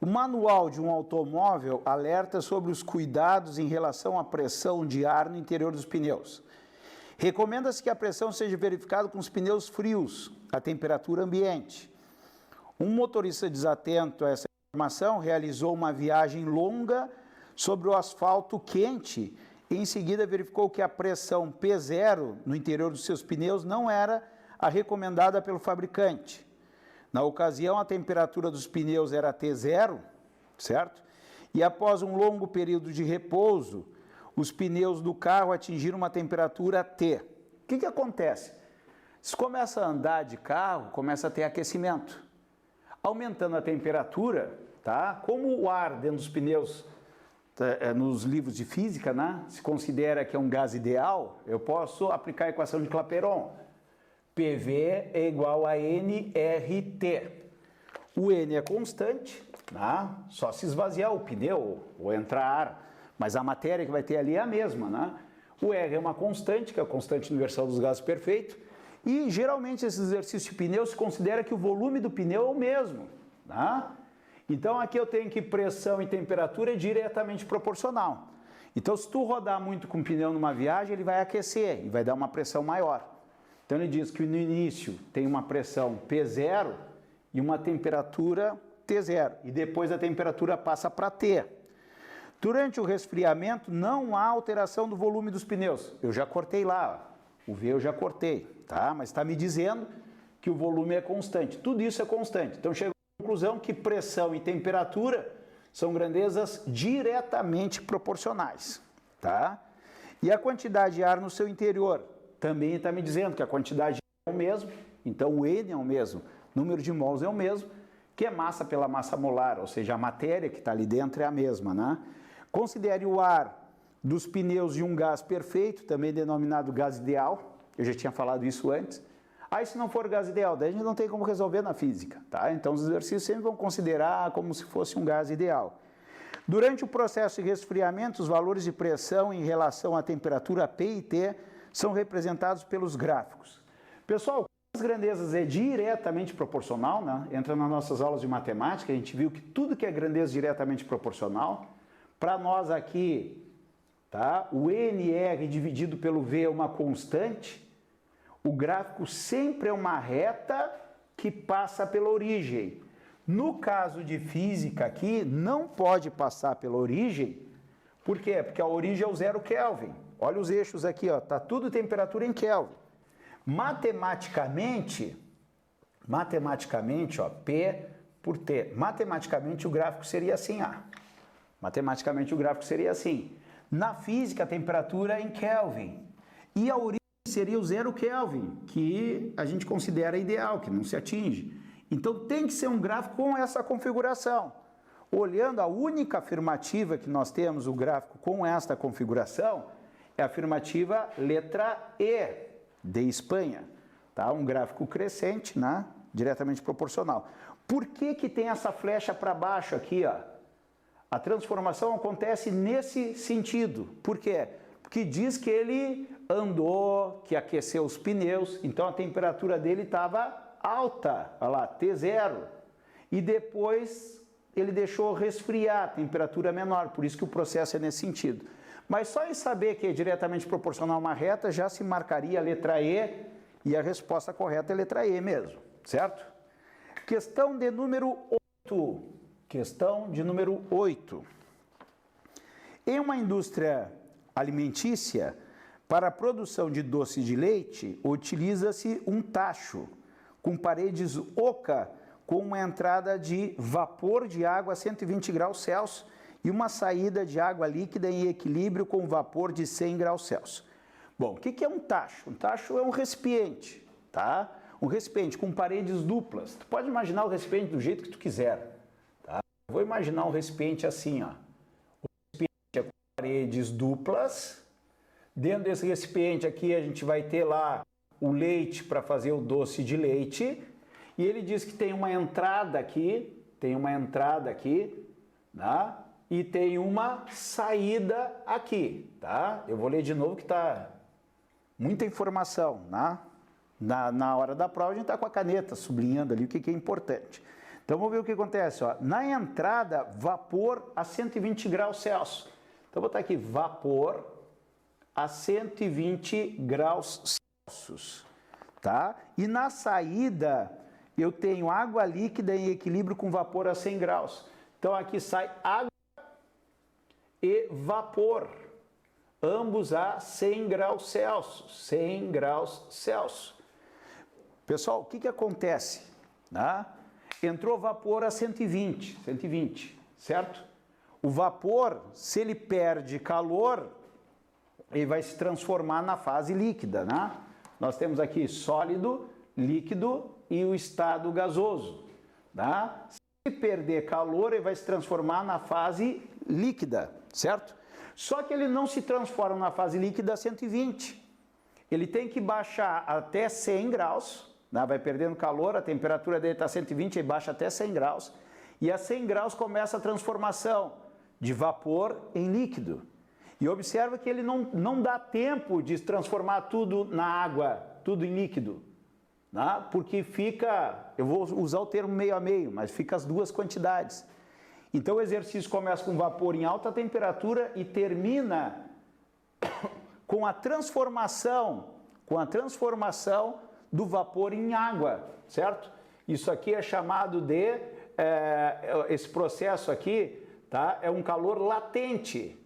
O manual de um automóvel alerta sobre os cuidados em relação à pressão de ar no interior dos pneus. Recomenda-se que a pressão seja verificada com os pneus frios, a temperatura ambiente. Um motorista desatento a essa informação realizou uma viagem longa sobre o asfalto quente e em seguida verificou que a pressão P0 no interior dos seus pneus não era a recomendada pelo fabricante. Na ocasião, a temperatura dos pneus era T0, certo? E após um longo período de repouso, os pneus do carro atingiram uma temperatura T. O que acontece? Se começa a andar de carro, começa a ter aquecimento. Aumentando a temperatura, tá? Como o ar dentro dos pneus, nos livros de física, né, se considera que é um gás ideal, eu posso aplicar a equação de Clapeyron. PV é igual a nRT. O N é constante, né? Só se esvaziar o pneu ou entrar ar, mas a matéria que vai ter ali é a mesma, né? O R é uma constante, que é a constante universal dos gases perfeito, e geralmente esse exercício de pneu se considera que o volume do pneu é o mesmo, né? Então aqui eu tenho que pressão e temperatura é diretamente proporcional. Então se tu rodar muito com o pneu numa viagem, ele vai aquecer e vai dar uma pressão maior. Então ele diz que no início tem uma pressão P0 e uma temperatura T0, e depois a temperatura passa para T. Durante o resfriamento não há alteração do volume dos pneus. Eu já cortei lá, ó. O V eu já cortei, tá? Mas está me dizendo que o volume é constante. Tudo isso é constante. Então chega à conclusão que pressão e temperatura são grandezas diretamente proporcionais, tá? E a quantidade de ar no seu interior também está me dizendo que a quantidade é o mesmo, então o N é o mesmo, número de mols é o mesmo, que é massa pela massa molar, ou seja, a matéria que está ali dentro é a mesma, né? Considere o ar dos pneus de um gás perfeito, também denominado gás ideal, eu já tinha falado isso antes. Aí se não for gás ideal, daí a gente não tem como resolver na física, tá? Então os exercícios sempre vão considerar como se fosse um gás ideal. Durante o processo de resfriamento, os valores de pressão em relação à temperatura P e T são representados pelos gráficos. Pessoal, as grandezas é diretamente proporcional, né? Entra nas nossas aulas de matemática, a gente viu que tudo que é grandeza é diretamente proporcional. Para nós aqui, tá? O NR dividido pelo V é uma constante. O gráfico sempre é uma reta que passa pela origem. No caso de física aqui, não pode passar pela origem. Por quê? Porque a origem é o 0 Kelvin. Olha os eixos aqui, ó, tá tudo temperatura em Kelvin. Matematicamente, ó, P por T. Matematicamente o gráfico seria assim, Matematicamente o gráfico seria assim. Na física, a temperatura é em Kelvin. E a origem seria o 0 Kelvin, que a gente considera ideal, que não se atinge. Então tem que ser um gráfico com essa configuração. Olhando a única afirmativa que nós temos, o gráfico com esta configuração, é a afirmativa letra E, de Espanha. Tá? Um gráfico crescente, né? Diretamente proporcional. Por que que tem essa flecha para baixo aqui, ó? A transformação acontece nesse sentido. Por quê? Porque diz que ele andou, que aqueceu os pneus, então a temperatura dele estava alta, olha lá, T0. E depois ele deixou resfriar, a temperatura menor, por isso que o processo é nesse sentido. Mas só em saber que é diretamente proporcional a uma reta, já se marcaria a letra E, e a resposta correta é a letra E mesmo, certo? Questão de número 8. Questão de número 8. Em uma indústria alimentícia, para a produção de doce de leite, utiliza-se um tacho com paredes oca com uma entrada de vapor de água a 120 graus Celsius e uma saída de água líquida em equilíbrio com vapor de 100 graus Celsius. Bom, o que é um tacho? Um tacho é um recipiente, tá? Um recipiente com paredes duplas. Tu pode imaginar o recipiente do jeito que tu quiser, tá? Eu vou imaginar um recipiente assim, ó. O recipiente é com paredes duplas. Dentro desse recipiente aqui a gente vai ter lá o leite para fazer o doce de leite. E ele diz que tem uma entrada aqui, tá? E tem uma saída aqui, tá? Eu vou ler de novo que tá muita informação, né? Na hora da prova a gente tá com a caneta sublinhando ali o que é importante. Então vamos ver o que acontece, ó. Na entrada, vapor a 120 graus Celsius. Então vou botar aqui vapor a 120 graus Celsius, tá? E na saída eu tenho água líquida em equilíbrio com vapor a 100 graus. Então aqui sai água e vapor, ambos a 100 graus Celsius. 100 graus Celsius. Pessoal, o que acontece? Né? Entrou vapor a 120, certo? O vapor, se ele perde calor, ele vai se transformar na fase líquida, né? Nós temos aqui sólido, líquido e o estado gasoso, tá? Se perder calor, ele vai se transformar na fase líquida, certo? Só que ele não se transforma na fase líquida a 120. Ele tem que baixar até 100 graus, né? Vai perdendo calor, a temperatura dele está 120, ele baixa até 100 graus. E a 100 graus começa a transformação de vapor em líquido. E observa que ele não dá tempo de transformar tudo na água, tudo em líquido. Né? Porque fica, eu vou usar o termo meio a meio, mas fica as duas quantidades. Então o exercício começa com vapor em alta temperatura e termina com a transformação do vapor em água, certo? Isso aqui é chamado de, esse processo aqui, tá? É um calor latente,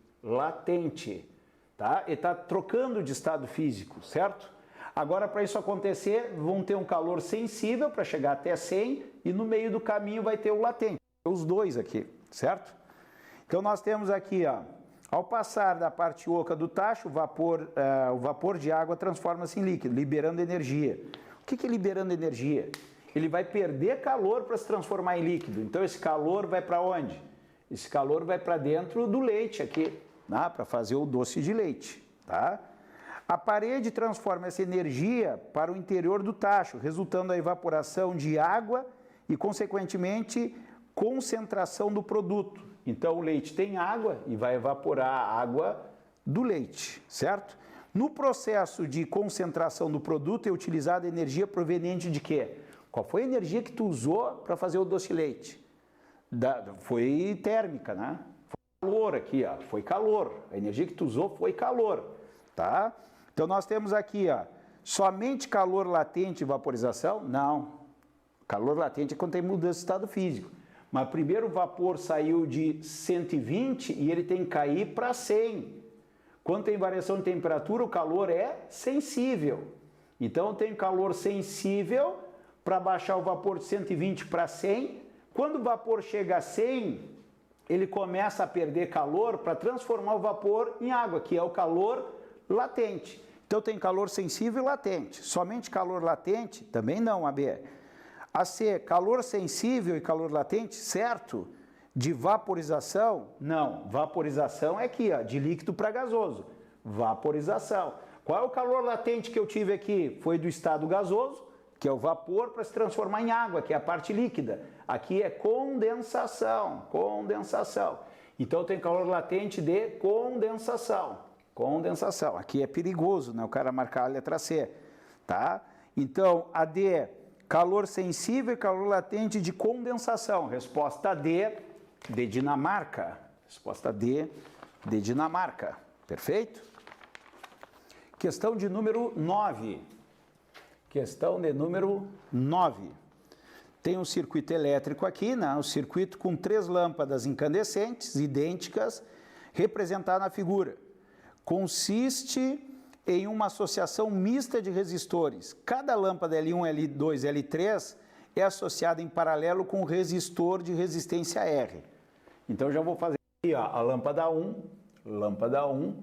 tá? Ele está trocando de estado físico, certo? Agora, para isso acontecer, vão ter um calor sensível para chegar até 100 e no meio do caminho vai ter o latente, os dois aqui, certo? Então nós temos aqui, ó, ao passar da parte oca do tacho, o vapor de água transforma-se em líquido, liberando energia. O que é liberando energia? Ele vai perder calor para se transformar em líquido. Então esse calor vai para onde? Esse calor vai para dentro do leite aqui, tá? Para fazer o doce de leite, tá? A parede transforma essa energia para o interior do tacho, resultando a evaporação de água e, consequentemente, concentração do produto. Então, o leite tem água e vai evaporar a água do leite, certo? No processo de concentração do produto é utilizada energia proveniente de quê? Qual foi a energia que tu usou para fazer o doce de leite? Foi térmica, né? Foi calor aqui, ó, foi calor. A energia que tu usou foi calor, tá? Então, nós temos aqui, ó, somente calor latente e vaporização? Não. Calor latente é quando tem mudança de estado físico. Mas primeiro o vapor saiu de 120 e ele tem que cair para 100. Quando tem variação de temperatura, o calor é sensível. Então, tem calor sensível para baixar o vapor de 120 para 100. Quando o vapor chega a 100, ele começa a perder calor para transformar o vapor em água, que é o calor latente. Então, tem calor sensível e latente. Somente calor latente? Também não, AB. A C, calor sensível e calor latente, certo? De vaporização? Não. Vaporização é aqui, ó, de líquido para gasoso. Vaporização. Qual é o calor latente que eu tive aqui? Foi do estado gasoso, que é o vapor, para se transformar em água, que é a parte líquida. Aqui é condensação. Condensação. Então, tem calor latente de condensação. Condensação. Aqui é perigoso, né? O cara marcar a letra C, tá? Então, a D, calor sensível e calor latente de condensação. Resposta D, de Dinamarca. Resposta D, de Dinamarca. Perfeito? Questão de número 9. Questão de número 9. Tem um circuito elétrico aqui, né? Um circuito com 3 lâmpadas incandescentes, idênticas, representadas na figura. Consiste em uma associação mista de resistores. Cada lâmpada L1, L2, L3 é associada em paralelo com um resistor de resistência R. Então, já vou fazer aqui, ó, a lâmpada 1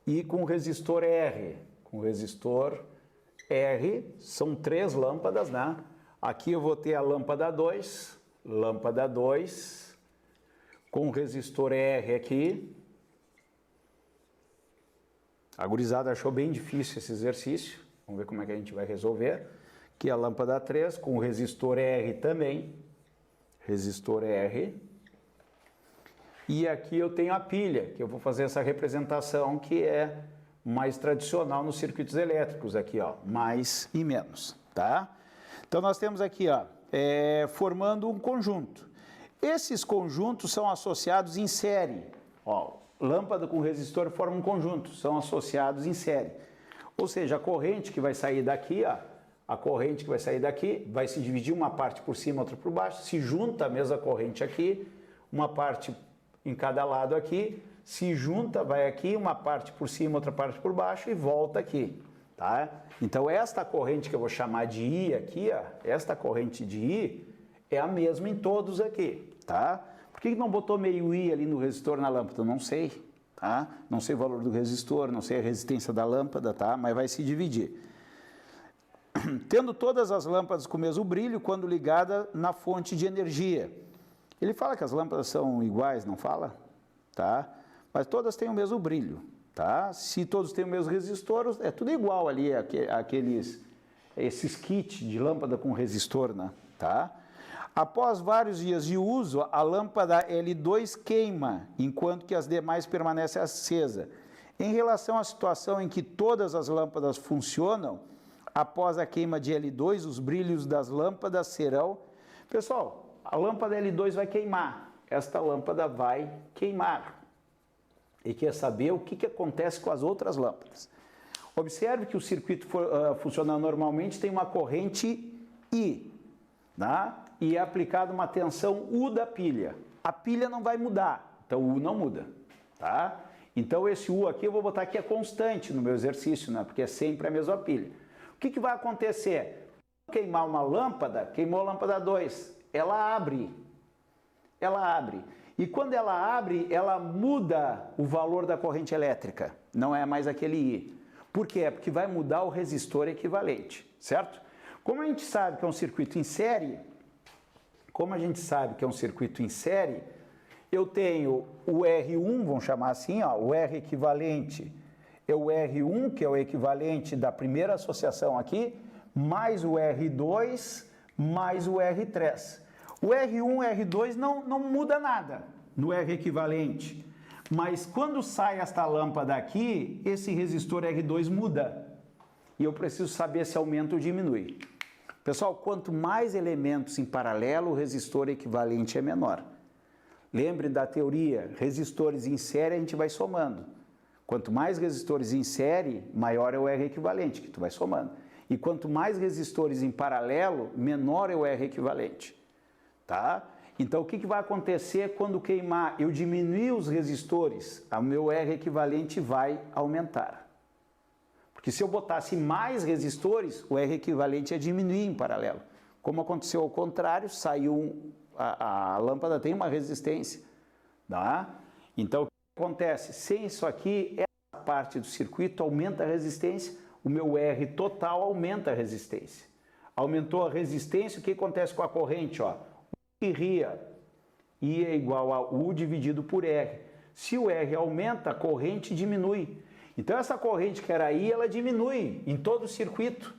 e com o resistor R. Com o resistor R, são 3 lâmpadas, né? Aqui eu vou ter a lâmpada 2 com o resistor R aqui. A gurizada achou bem difícil esse exercício. Vamos ver como é que a gente vai resolver. Aqui a lâmpada 3 com o resistor R também. Resistor R. E aqui eu tenho a pilha, que eu vou fazer essa representação que é mais tradicional nos circuitos elétricos. Aqui, ó, mais e menos, tá? Então, nós temos aqui, ó, formando um conjunto. Esses conjuntos são associados em série. Ó, lâmpada com resistor forma um conjunto, são associados em série. Ou seja, a corrente que vai sair daqui, ó, a corrente que vai sair daqui vai se dividir uma parte por cima, outra por baixo, se junta a mesma corrente aqui, uma parte em cada lado aqui, se junta, vai aqui, uma parte por cima, outra parte por baixo e volta aqui, tá? Então, esta corrente que eu vou chamar de I aqui, ó, esta corrente de I é a mesma em todos aqui, tá? Por que não botou meio I ali no resistor na lâmpada? Não sei, tá? Não sei o valor do resistor, não sei a resistência da lâmpada, tá? Mas vai se dividir. Tendo todas as lâmpadas com o mesmo brilho quando ligada na fonte de energia. Ele fala que as lâmpadas são iguais, não fala? Tá? Mas todas têm o mesmo brilho, tá? Se todos têm o mesmo resistor, é tudo igual ali, esses kits de lâmpada com resistor, né? Tá? Após vários dias de uso, a lâmpada L2 queima, enquanto que as demais permanecem acesa. Em relação à situação em que todas as lâmpadas funcionam, após a queima de L2, os brilhos das lâmpadas serão... Pessoal, a lâmpada L2 vai queimar, esta lâmpada vai queimar. E quer saber o que acontece com as outras lâmpadas. Observe que o circuito funcionando normalmente tem uma corrente I, tá? E é aplicada uma tensão U da pilha. A pilha não vai mudar, então o U não muda, tá? Então esse U aqui eu vou botar aqui a constante no meu exercício, né? Porque é sempre a mesma pilha. O que vai acontecer? Queimar uma lâmpada, queimou a lâmpada 2, ela abre. Ela abre. E quando ela abre, ela muda o valor da corrente elétrica. Não é mais aquele I. Por quê? Porque vai mudar o resistor equivalente, certo? Como a gente sabe que é um circuito em série, eu tenho o R1, vamos chamar assim, ó, o R equivalente é o R1, que é o equivalente da primeira associação aqui, mais o R2, mais o R3. O R1 e R2 não muda nada no R equivalente, mas quando sai esta lâmpada aqui, esse resistor R2 muda. E eu preciso saber se aumenta ou diminui. Pessoal, quanto mais elementos em paralelo, o resistor equivalente é menor. Lembre da teoria, resistores em série a gente vai somando. Quanto mais resistores em série, maior é o R equivalente, que tu vai somando. E quanto mais resistores em paralelo, menor é o R equivalente. Tá? Então, o que vai acontecer quando queimar? Eu diminuir os resistores, o meu R equivalente vai aumentar. Porque se eu botasse mais resistores, o R equivalente ia diminuir em paralelo. Como aconteceu ao contrário, saiu a lâmpada tem uma resistência. Tá? Então, o que acontece? Sem isso aqui, essa parte do circuito aumenta a resistência, o meu R total aumenta a resistência. Aumentou a resistência, o que acontece com a corrente? Ó? I é igual a U dividido por R. Se o R aumenta, a corrente diminui. Então essa corrente que era I, ela diminui em todo o circuito.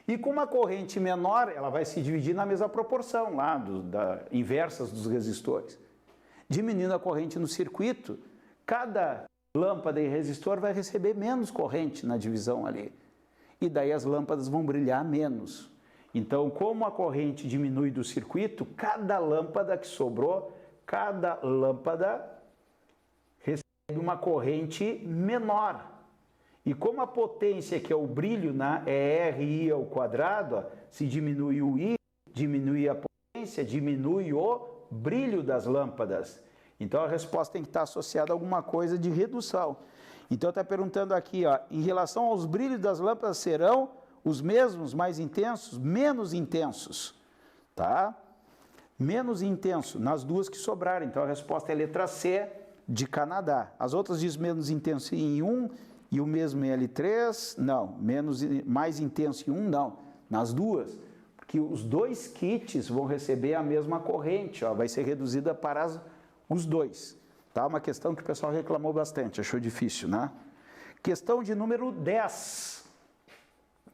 E com uma corrente menor, ela vai se dividir na mesma proporção, lá, inversas dos resistores. Diminuindo a corrente no circuito, cada lâmpada e resistor vai receber menos corrente na divisão ali. E daí as lâmpadas vão brilhar menos. Então, como a corrente diminui do circuito, cada lâmpada que sobrou, cada lâmpada recebe uma corrente menor. E como a potência, que é o brilho, né, é RI ao quadrado, ó, se diminui o I, diminui a potência, diminui o brilho das lâmpadas. Então, a resposta tem que estar associada a alguma coisa de redução. Então, está perguntando aqui, ó, em relação aos brilhos das lâmpadas serão os mesmos, mais intensos, menos intensos, tá? Menos intenso nas duas que sobraram. Então, a resposta é a letra C, de Canadá. As outras dizem menos intenso em 1 e o mesmo em L3, não. Mais intenso em 1, não. Nas duas, porque os dois kits vão receber a mesma corrente, ó, vai ser reduzida para os dois. Tá? Uma questão que o pessoal reclamou bastante, achou difícil, né? Questão de número 10.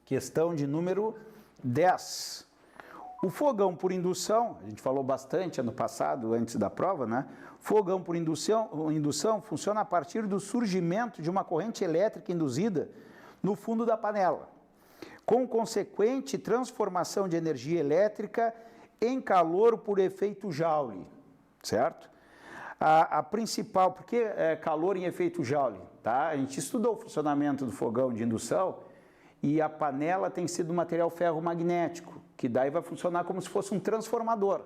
Questão de número 10. O fogão por indução, a gente falou bastante ano passado, antes da prova, né? Fogão por indução funciona a partir do surgimento de uma corrente elétrica induzida no fundo da panela, com consequente transformação de energia elétrica em calor por efeito Joule, certo? A principal, porque é calor em efeito Joule, tá? A gente estudou o funcionamento do fogão de indução e a panela tem sido material ferromagnético, que daí vai funcionar como se fosse um transformador.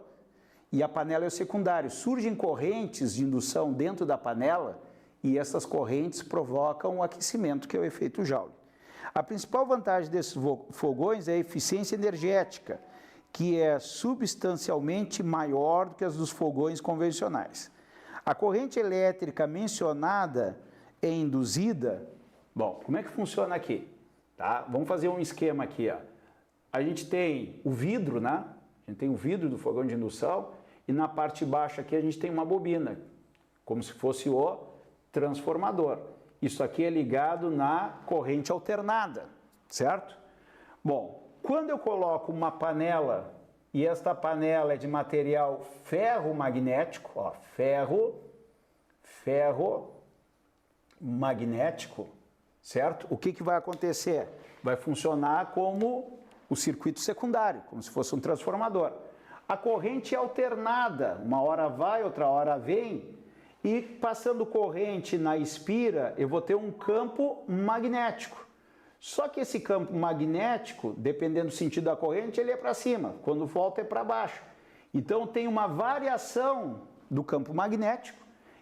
E a panela é o secundário. Surgem correntes de indução dentro da panela e essas correntes provocam o aquecimento, que é o efeito Joule. A principal vantagem desses fogões é a eficiência energética, que é substancialmente maior do que as dos fogões convencionais. A corrente elétrica mencionada é induzida. Bom, como é que funciona aqui? Tá? Vamos fazer um esquema aqui. Ó. A gente tem o vidro, né? A gente tem o vidro do fogão de indução e na parte baixa aqui a gente tem uma bobina, como se fosse o transformador. Isso aqui é ligado na corrente alternada, certo? Bom, quando eu coloco uma panela e esta panela é de material ferromagnético, ó, ferromagnético, certo? O que vai acontecer? Vai funcionar como o circuito secundário, como se fosse um transformador. A corrente é alternada, uma hora vai, outra hora vem, e passando corrente na espira, eu vou ter um campo magnético. Só que esse campo magnético, dependendo do sentido da corrente, ele é para cima, quando volta é para baixo. Então tem uma variação do campo magnético,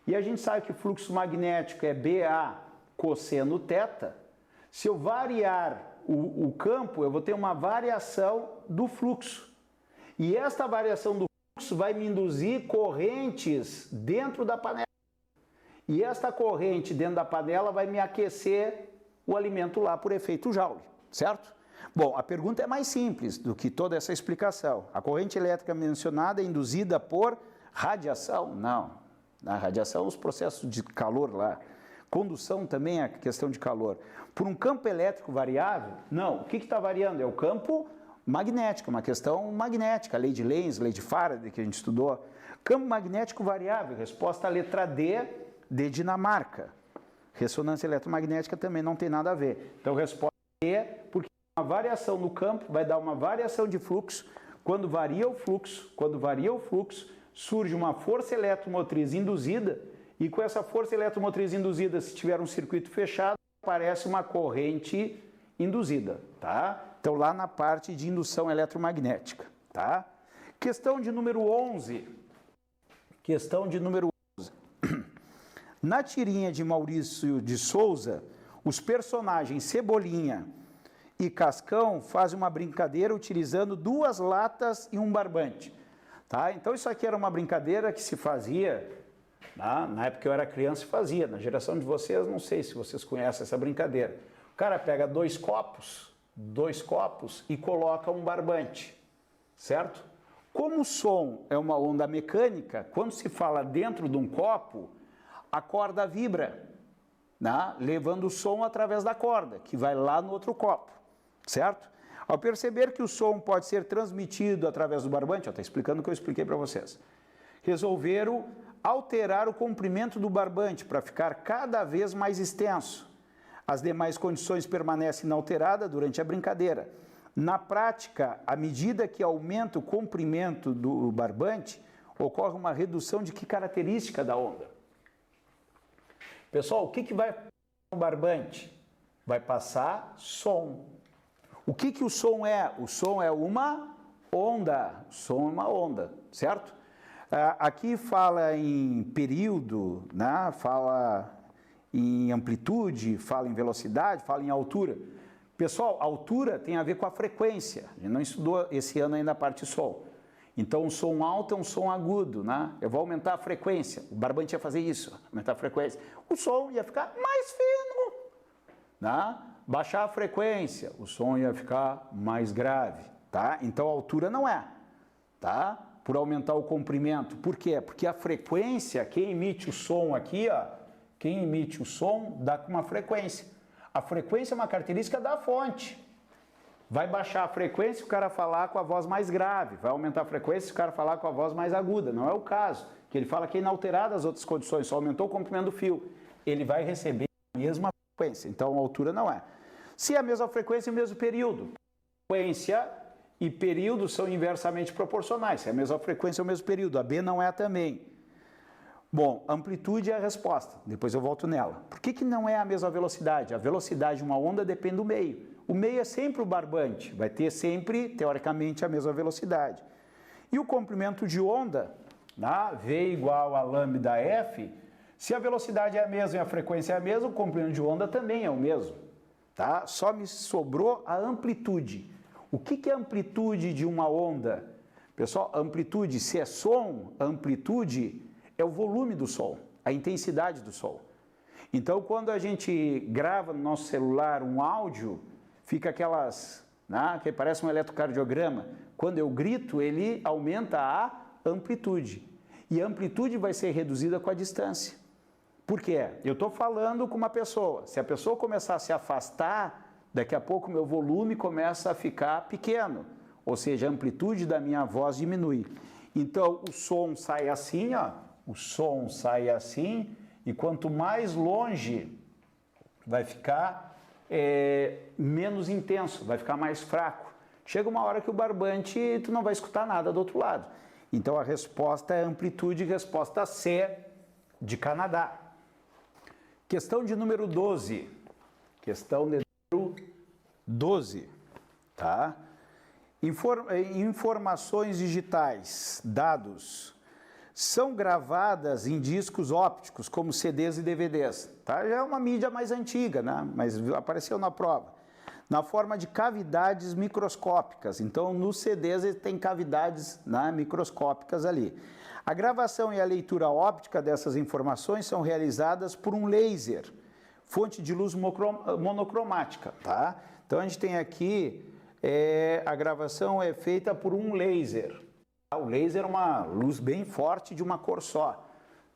e a gente sabe que o fluxo magnético é BA cosseno θ. Se eu variar o campo, eu vou ter uma variação do fluxo. E esta variação do fluxo vai me induzir correntes dentro da panela. E esta corrente dentro da panela vai me aquecer o alimento lá por efeito Joule, certo? Bom, a pergunta é mais simples do que toda essa explicação. A corrente elétrica mencionada é induzida por radiação? Não. Na radiação, os processos de calor lá. Condução também é questão de calor. Por um campo elétrico variável? Não. O que está variando? É o campo magnético, uma questão magnética, lei de Lenz, lei de Faraday, que a gente estudou. Campo magnético variável, resposta à letra D, de Dinamarca. Ressonância eletromagnética também não tem nada a ver. Então, resposta D, porque uma variação no campo vai dar uma variação de fluxo. Quando varia o fluxo, surge uma força eletromotriz induzida, e com essa força eletromotriz induzida, se tiver um circuito fechado, aparece uma corrente induzida, tá? Então, lá na parte de indução eletromagnética, tá? Questão de número 11. Questão de número 11. Na tirinha de Maurício de Souza, os personagens Cebolinha e Cascão fazem uma brincadeira utilizando 2 latas e um barbante. Tá? Então, isso aqui era uma brincadeira que se fazia, na época que eu era criança, se fazia. Na geração de vocês, não sei se vocês conhecem essa brincadeira. O cara pega 2 copos e coloca um barbante, certo? Como o som é uma onda mecânica, quando se fala dentro de um copo, a corda vibra, né? Levando o som através da corda, que vai lá no outro copo, certo? Ao perceber que o som pode ser transmitido através do barbante, está explicando o que eu expliquei para vocês, resolveram alterar o comprimento do barbante para ficar cada vez mais extenso. As demais condições permanecem inalteradas durante a brincadeira. Na prática, à medida que aumenta o comprimento do barbante, ocorre uma redução de que característica da onda? Pessoal, o que vai passar no barbante? Vai passar som. O que o som é? O som é uma onda. O som é uma onda, certo? Aqui fala em período, né? Fala em amplitude, fala em velocidade, fala em altura. Pessoal, altura tem a ver com a frequência. A gente não estudou esse ano ainda a parte de som. Então, um som alto é um som agudo, né? Eu vou aumentar a frequência. O barbante ia fazer isso, aumentar a frequência. O som ia ficar mais fino, né? Baixar a frequência, o som ia ficar mais grave, tá? Então, a altura não é, tá? Por aumentar o comprimento. Por quê? Porque a frequência, quem emite o som aqui, ó, quem emite o som dá com uma frequência. A frequência é uma característica da fonte. Vai baixar a frequência se o cara falar com a voz mais grave, vai aumentar a frequência se o cara falar com a voz mais aguda. Não é o caso, que ele fala que é inalterado as outras condições, só aumentou o comprimento do fio. Ele vai receber a mesma frequência, então a altura não é. Se é a mesma frequência e o mesmo período, frequência e período são inversamente proporcionais. Se é a mesma frequência e o mesmo período, a B não é também. Bom, amplitude é a resposta, depois eu volto nela. Por que não é a mesma velocidade? A velocidade de uma onda depende do meio. O meio é sempre o barbante, vai ter sempre, teoricamente, a mesma velocidade. E o comprimento de onda, né, V igual a lambda F, se a velocidade é a mesma e a frequência é a mesma, o comprimento de onda também é o mesmo. Tá? Só me sobrou a amplitude. O que é a amplitude de uma onda? Pessoal, amplitude, se é som, amplitude é o volume do som, a intensidade do som. Então, quando a gente grava no nosso celular um áudio, fica aquelas, né, que parece um eletrocardiograma. Quando eu grito, ele aumenta a amplitude. E a amplitude vai ser reduzida com a distância. Por quê? Eu estou falando com uma pessoa. Se a pessoa começar a se afastar, daqui a pouco meu volume começa a ficar pequeno. Ou seja, a amplitude da minha voz diminui. Então, o som sai assim, ó. O som sai assim, e quanto mais longe vai ficar menos intenso, vai ficar mais fraco. Chega uma hora que o barbante, tu não vai escutar nada do outro lado. Então a resposta é amplitude, resposta C de Canadá. Questão de número 12. Questão de número 12, tá? Informações digitais, dados, são gravadas em discos ópticos, como CDs e DVDs. Tá? Já é uma mídia mais antiga, né? Mas apareceu na prova. Na forma de cavidades microscópicas. Então, nos CDs tem cavidades, né, microscópicas ali. A gravação e a leitura óptica dessas informações são realizadas por um laser, fonte de luz monocromática. Tá? Então, a gente tem aqui, a gravação é feita por um laser. O laser é uma luz bem forte de uma cor só.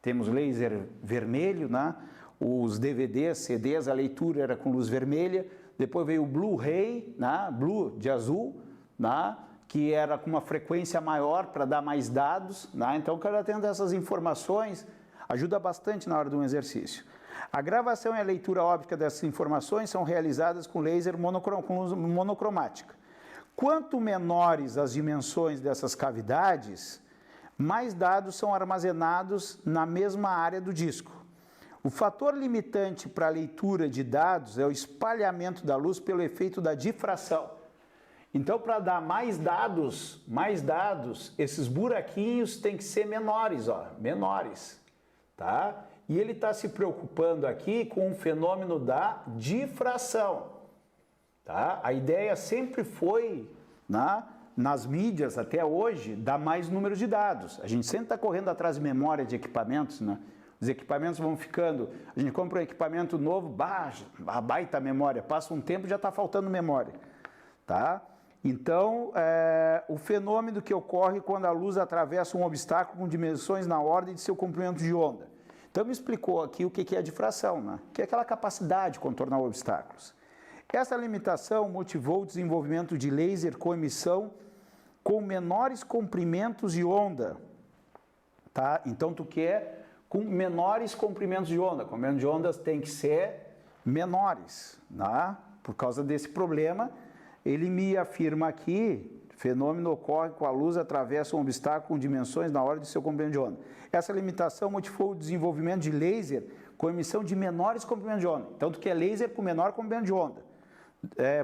Temos laser vermelho, né? os DVDs, CDs, a leitura era com luz vermelha. Depois veio o Blu-ray, né? Blue de azul, né? Que era com uma frequência maior para dar mais dados, né? Então, o cara tendo essas informações ajuda bastante na hora de um exercício. A gravação e a leitura óptica dessas informações são realizadas com laser com luz monocromática. Quanto menores as dimensões dessas cavidades, mais dados são armazenados na mesma área do disco. O fator limitante para a leitura de dados é o espalhamento da luz pelo efeito da difração. Então, para dar mais dados, esses buraquinhos têm que ser menores, ó, menores, tá? E ele está se preocupando aqui com o fenômeno da difração, tá? A ideia sempre foi, nas mídias até hoje, dar mais número de dados. A gente sempre está correndo atrás de memória de equipamentos, né? Os equipamentos vão ficando, a gente compra um equipamento novo, a baita memória, passa um tempo e já está faltando memória, tá? Então, o fenômeno que ocorre quando a luz atravessa um obstáculo com dimensões na ordem de seu comprimento de onda. Então, me explicou aqui o que é a difração, né? Que é aquela capacidade de contornar obstáculos. Essa limitação motivou o desenvolvimento de laser com emissão com menores comprimentos de onda, tá? Então, tu quer com menores comprimentos de onda. Comprimentos de ondas tem que ser menores, né? Por causa desse problema, ele me afirma aqui, fenômeno ocorre com a luz atravessa um obstáculo com dimensões na ordem de seu comprimento de onda. Essa limitação motivou o desenvolvimento de laser com emissão de menores comprimentos de onda. Então, tu quer laser com menor comprimento de onda,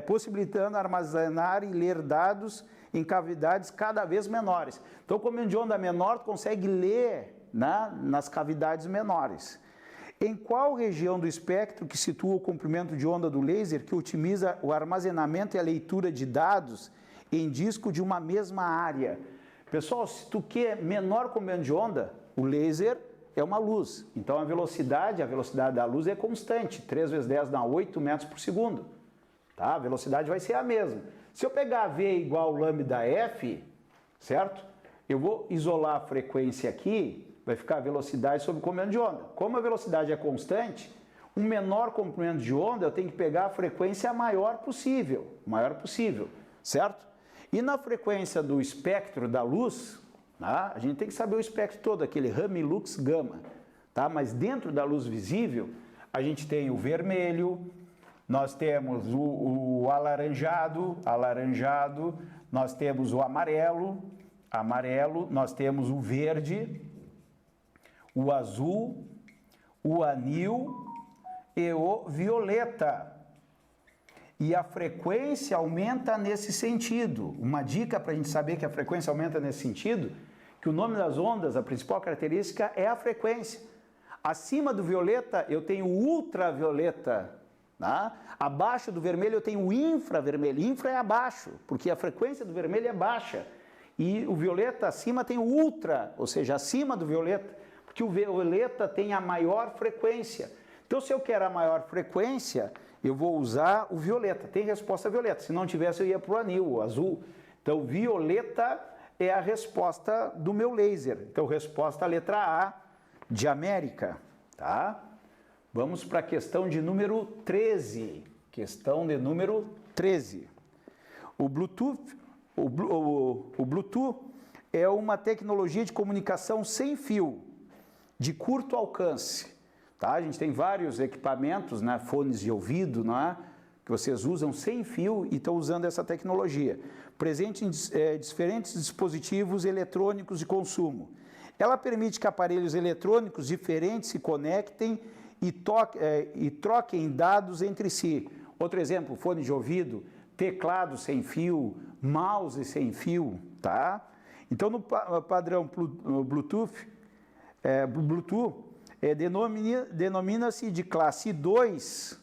possibilitando armazenar e ler dados em cavidades cada vez menores. Então, o comprimento de onda menor, tu consegue ler, né, nas cavidades menores. Em qual região do espectro que situa o comprimento de onda do laser que otimiza o armazenamento e a leitura de dados em disco de uma mesma área? Pessoal, se tu quer menor comprimento de onda, o laser é uma luz. Então a velocidade da luz é constante, 3 vezes 10 dá 8 metros por segundo. Tá? A velocidade vai ser a mesma. Se eu pegar V igual lambda F, certo? Eu vou isolar a frequência aqui, vai ficar a velocidade sobre o comprimento de onda. Como a velocidade é constante, um menor comprimento de onda eu tenho que pegar a frequência maior possível, certo? E na frequência do espectro da luz, tá? A gente tem que saber o espectro todo, aquele Raman, lux, gama, tá? Mas dentro da luz visível, a gente tem o vermelho, nós temos o alaranjado, nós temos o amarelo, nós temos o verde, o azul, o anil e o violeta. E a frequência aumenta nesse sentido. Uma dica para a gente saber que a frequência aumenta nesse sentido, que o nome das ondas, a principal característica é a frequência. Acima do violeta eu tenho o ultravioleta, tá? Abaixo do vermelho eu tenho o infravermelho. Infra é abaixo, porque a frequência do vermelho é baixa. E o violeta acima tem o ultra, ou seja, acima do violeta, porque o violeta tem a maior frequência. Então, se eu quero a maior frequência, eu vou usar o violeta. Tem resposta violeta. Se não tivesse, eu ia para o anil, o azul. Então, violeta é a resposta do meu laser. Então, resposta letra A de América, tá? Vamos para a questão de número 13. Questão de número 13. O Bluetooth é uma tecnologia de comunicação sem fio, de curto alcance. Tá? A gente tem vários equipamentos, né, fones de ouvido, não é? Que vocês usam sem fio e estão usando essa tecnologia. Presente em diferentes dispositivos eletrônicos de consumo. Ela permite que aparelhos eletrônicos diferentes se conectem e troquem dados entre si. Outro exemplo, fone de ouvido, teclado sem fio, mouse sem fio, tá? Então, no padrão Bluetooth, denomina-se de classe 2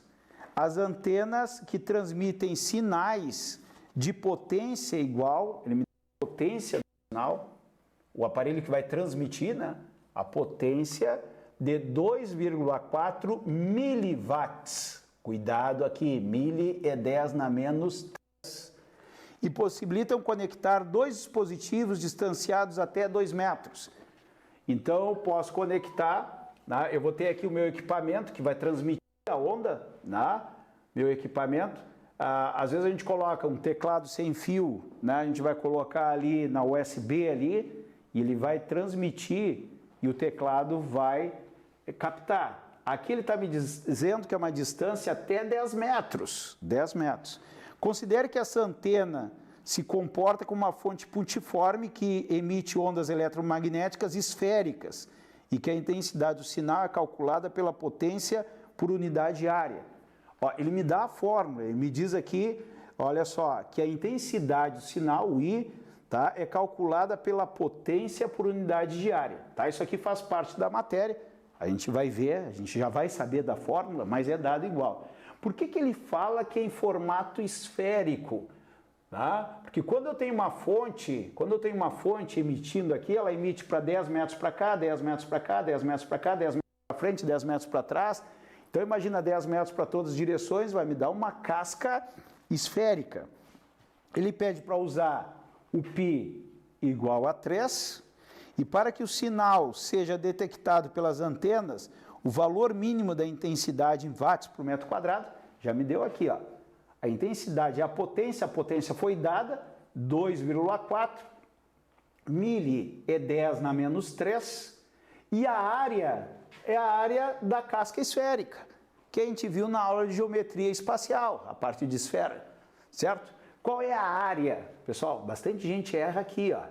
as antenas que transmitem sinais de potência igual, ele me dá a potência do sinal, o aparelho que vai transmitir, né, a potência de 2,4 miliwatts. Cuidado aqui, mili é 10 na menos 3. E possibilitam conectar dois dispositivos distanciados até 2 metros. Então, eu posso conectar né? Eu vou ter aqui o meu equipamento que vai transmitir a onda, né? Meu equipamento. Às vezes a gente coloca um teclado sem fio, né? A gente vai colocar ali na USB ali, e ele vai transmitir e o teclado vai captar. Aqui ele está me dizendo que é uma distância até 10 metros. 10 metros. Considere que essa antena se comporta como uma fonte puntiforme que emite ondas eletromagnéticas esféricas e que a intensidade do sinal é calculada pela potência por unidade área. Ó, ele me dá a fórmula, ele me diz aqui, olha só, que a intensidade do sinal, o I, tá, é calculada pela potência por unidade de área. Tá? Isso aqui faz parte da matéria, a gente vai ver, a gente já vai saber da fórmula, mas é dado igual. Por que que ele fala que é em formato esférico? Tá? Porque quando eu tenho uma fonte emitindo aqui, ela emite para 10 metros para cá, 10 metros para cá, 10 metros para cá, 10 metros para frente, 10 metros para trás. Então imagina 10 metros para todas as direções, vai me dar uma casca esférica. Ele pede para usar o π igual a 3, e para que o sinal seja detectado pelas antenas, o valor mínimo da intensidade em watts por metro quadrado, já me deu aqui, ó. A intensidade é a potência foi dada, 2,4, mili é 10 na menos 3, e a área é a área da casca esférica, que a gente viu na aula de geometria espacial, a parte de esfera, certo? Qual é a área? Pessoal, bastante gente erra aqui, ó.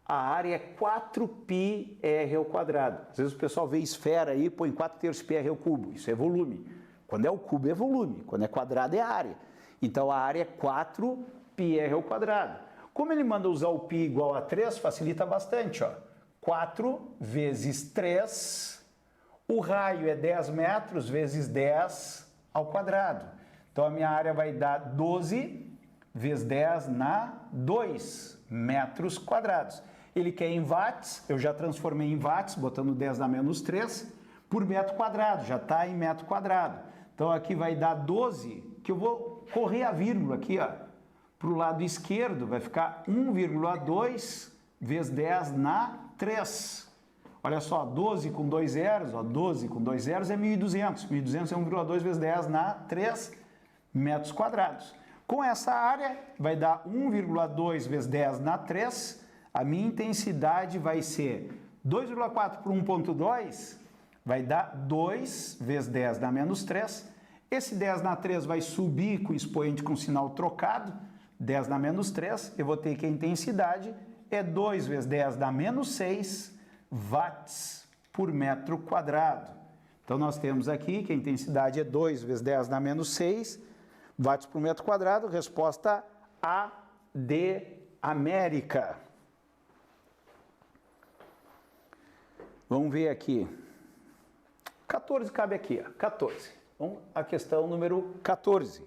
A área é 4πr ao quadrado. Às vezes o pessoal vê esfera aí, põe 4/3 πr ao cubo, isso é volume. Quando é o cubo é volume, quando é quadrado é área. Então a área é 4πr ao quadrado. Como ele manda usar o π igual a 3, facilita bastante, ó. 4 vezes 3, o raio é 10 metros vezes 10 ao quadrado. Então a minha área vai dar 12 vezes 10 na 2 metros quadrados. Ele quer em watts, eu já transformei em watts, botando 10 na menos 3, por metro quadrado, já está em metro quadrado. Então aqui vai dar 12, que eu vou correr a vírgula aqui, ó, para o lado esquerdo, vai ficar 1,2 vezes 10 na 3. Olha só, 12 com 2 zeros, ó, 12 com 2 zeros é 1.200. 1.200 é 1,2 vezes 10 na 3 metros quadrados. Com essa área, vai dar 1,2 vezes 10 na 3. A minha intensidade vai ser 2,4 por 1,2, vai dar 2 vezes 10 na menos 3. Esse 10 na 3 vai subir com o expoente com sinal trocado, 10 na menos 3. Eu vou ter que a intensidade é 2 vezes 10 na menos 6 watts por metro quadrado. Então nós temos aqui que a intensidade é 2 vezes 10 na menos 6 watts por metro quadrado. Resposta A de América. Vamos ver aqui. 14 cabe aqui, ó. 14. Vamos à questão número 14.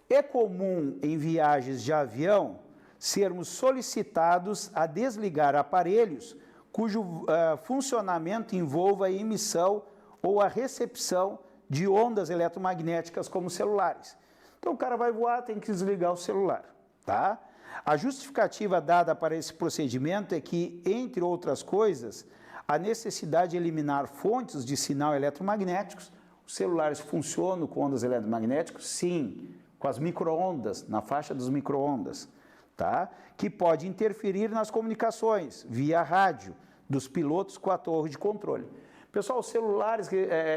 É comum em viagens de avião sermos solicitados a desligar aparelhos cujo funcionamento envolva a emissão ou a recepção de ondas eletromagnéticas como celulares. Então o cara vai voar, tem que desligar o celular, tá? A justificativa dada para esse procedimento é que, entre outras coisas, a necessidade de eliminar fontes de sinal eletromagnéticos. Os celulares funcionam com ondas eletromagnéticas? Sim, com as micro-ondas, na faixa dos micro-ondas, tá? Que pode interferir nas comunicações via rádio dos pilotos com a torre de controle. Pessoal, os celulares,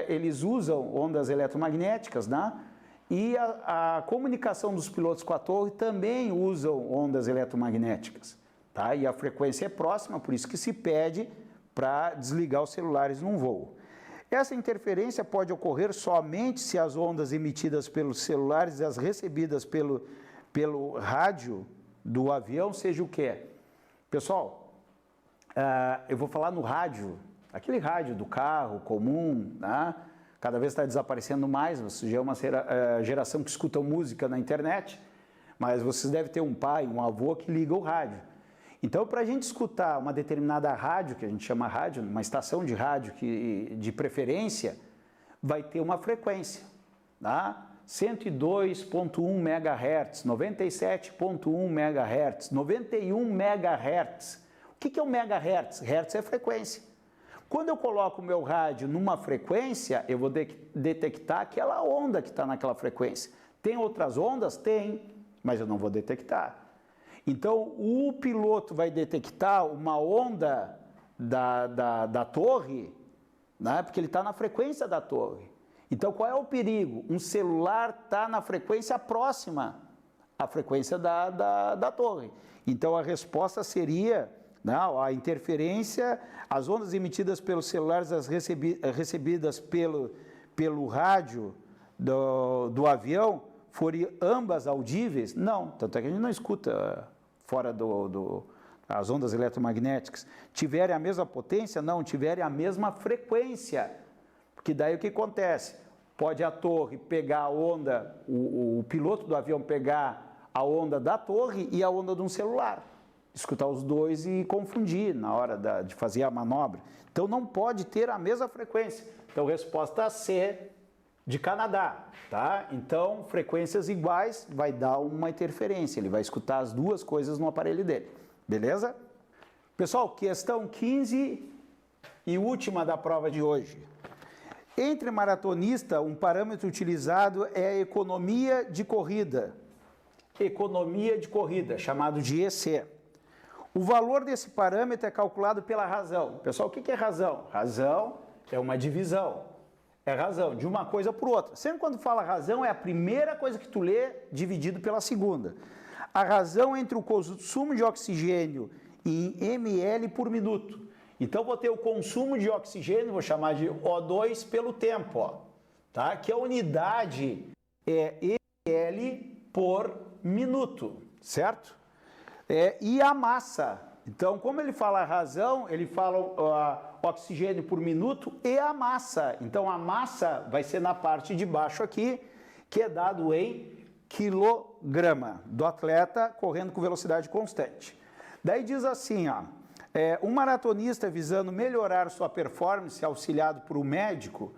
eles usam ondas eletromagnéticas, né? E a comunicação dos pilotos com a torre também usam ondas eletromagnéticas, tá? E a frequência é próxima, por isso que se pede para desligar os celulares num voo. Essa interferência pode ocorrer somente se as ondas emitidas pelos celulares e as recebidas pelo rádio do avião seja o quê? Pessoal, eu vou falar no rádio, aquele rádio do carro comum, né? Cada vez está desaparecendo mais, você já é uma geração que escuta música na internet, mas vocês devem ter um pai, um avô que liga o rádio. Então, para a gente escutar uma determinada rádio, que a gente chama rádio, uma estação de rádio que, de preferência, vai ter uma frequência, tá? 102.1 MHz, 97.1 MHz, 91 MHz. O que é um megahertz? Hertz é frequência. Quando eu coloco o meu rádio numa frequência, eu vou detectar aquela onda que está naquela frequência. Tem outras ondas? Tem, mas eu não vou detectar. Então, o piloto vai detectar uma onda da torre, né? Porque ele está na frequência da torre. Então, qual é o perigo? Um celular está na frequência próxima à frequência da torre. Então, a resposta seria, não, a interferência, as ondas emitidas pelos celulares, as recebidas pelo rádio do avião, forem ambas audíveis? Não, tanto é que a gente não escuta fora as ondas eletromagnéticas. Tiverem a mesma potência? Não, tiverem a mesma frequência. Porque daí o que acontece? Pode a torre pegar a onda, o piloto do avião pegar a onda da torre e a onda de um celular. Escutar os dois e confundir na hora de fazer a manobra. Então não pode ter a mesma frequência. Então resposta C de Canadá, tá? Então frequências iguais vai dar uma interferência, ele vai escutar as duas coisas no aparelho dele, beleza? Pessoal, questão 15 e última da prova de hoje. Entre maratonista, um parâmetro utilizado é a economia de corrida. Economia de corrida, chamado de EC. O valor desse parâmetro é calculado pela razão. Pessoal, o que é razão? Razão é uma divisão. É razão de uma coisa por outra. Sempre quando fala razão, é a primeira coisa que tu lê dividido pela segunda. A razão entre o consumo de oxigênio em ml por minuto. Então, vou ter o consumo de oxigênio, vou chamar de O2 pelo tempo, ó, tá? Que a unidade é ml por minuto, certo? E a massa. Então, como ele fala a razão, ele fala oxigênio por minuto e a massa. Então, a massa vai ser na parte de baixo aqui, que é dado em quilograma do atleta correndo com velocidade constante. Daí diz assim, ó, um maratonista visando melhorar sua performance, auxiliado por um médico,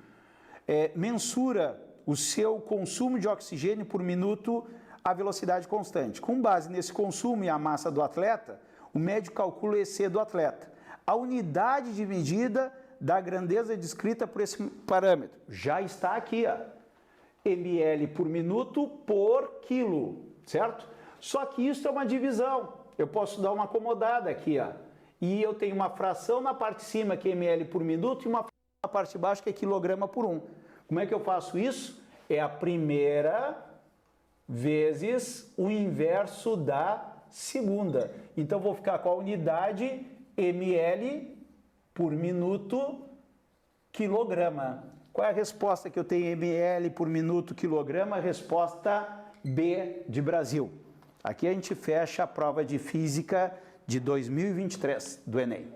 mensura o seu consumo de oxigênio por minuto a velocidade constante. Com base nesse consumo e a massa do atleta, o médico calcula o EC do atleta. A unidade de medida da grandeza descrita por esse parâmetro já está aqui, ó, ml por minuto por quilo, certo? Só que isso é uma divisão. Eu posso dar uma acomodada aqui, ó, e eu tenho uma fração na parte de cima que é ml por minuto e uma fração na parte de baixo que é quilograma por 1. Como é que eu faço isso? É a primeira vezes o inverso da segunda. Então, vou ficar com a unidade ml por minuto quilograma. Qual é a resposta que eu tenho? Ml por minuto quilograma. Resposta B de Brasil. Aqui a gente fecha a prova de física de 2023 do Enem.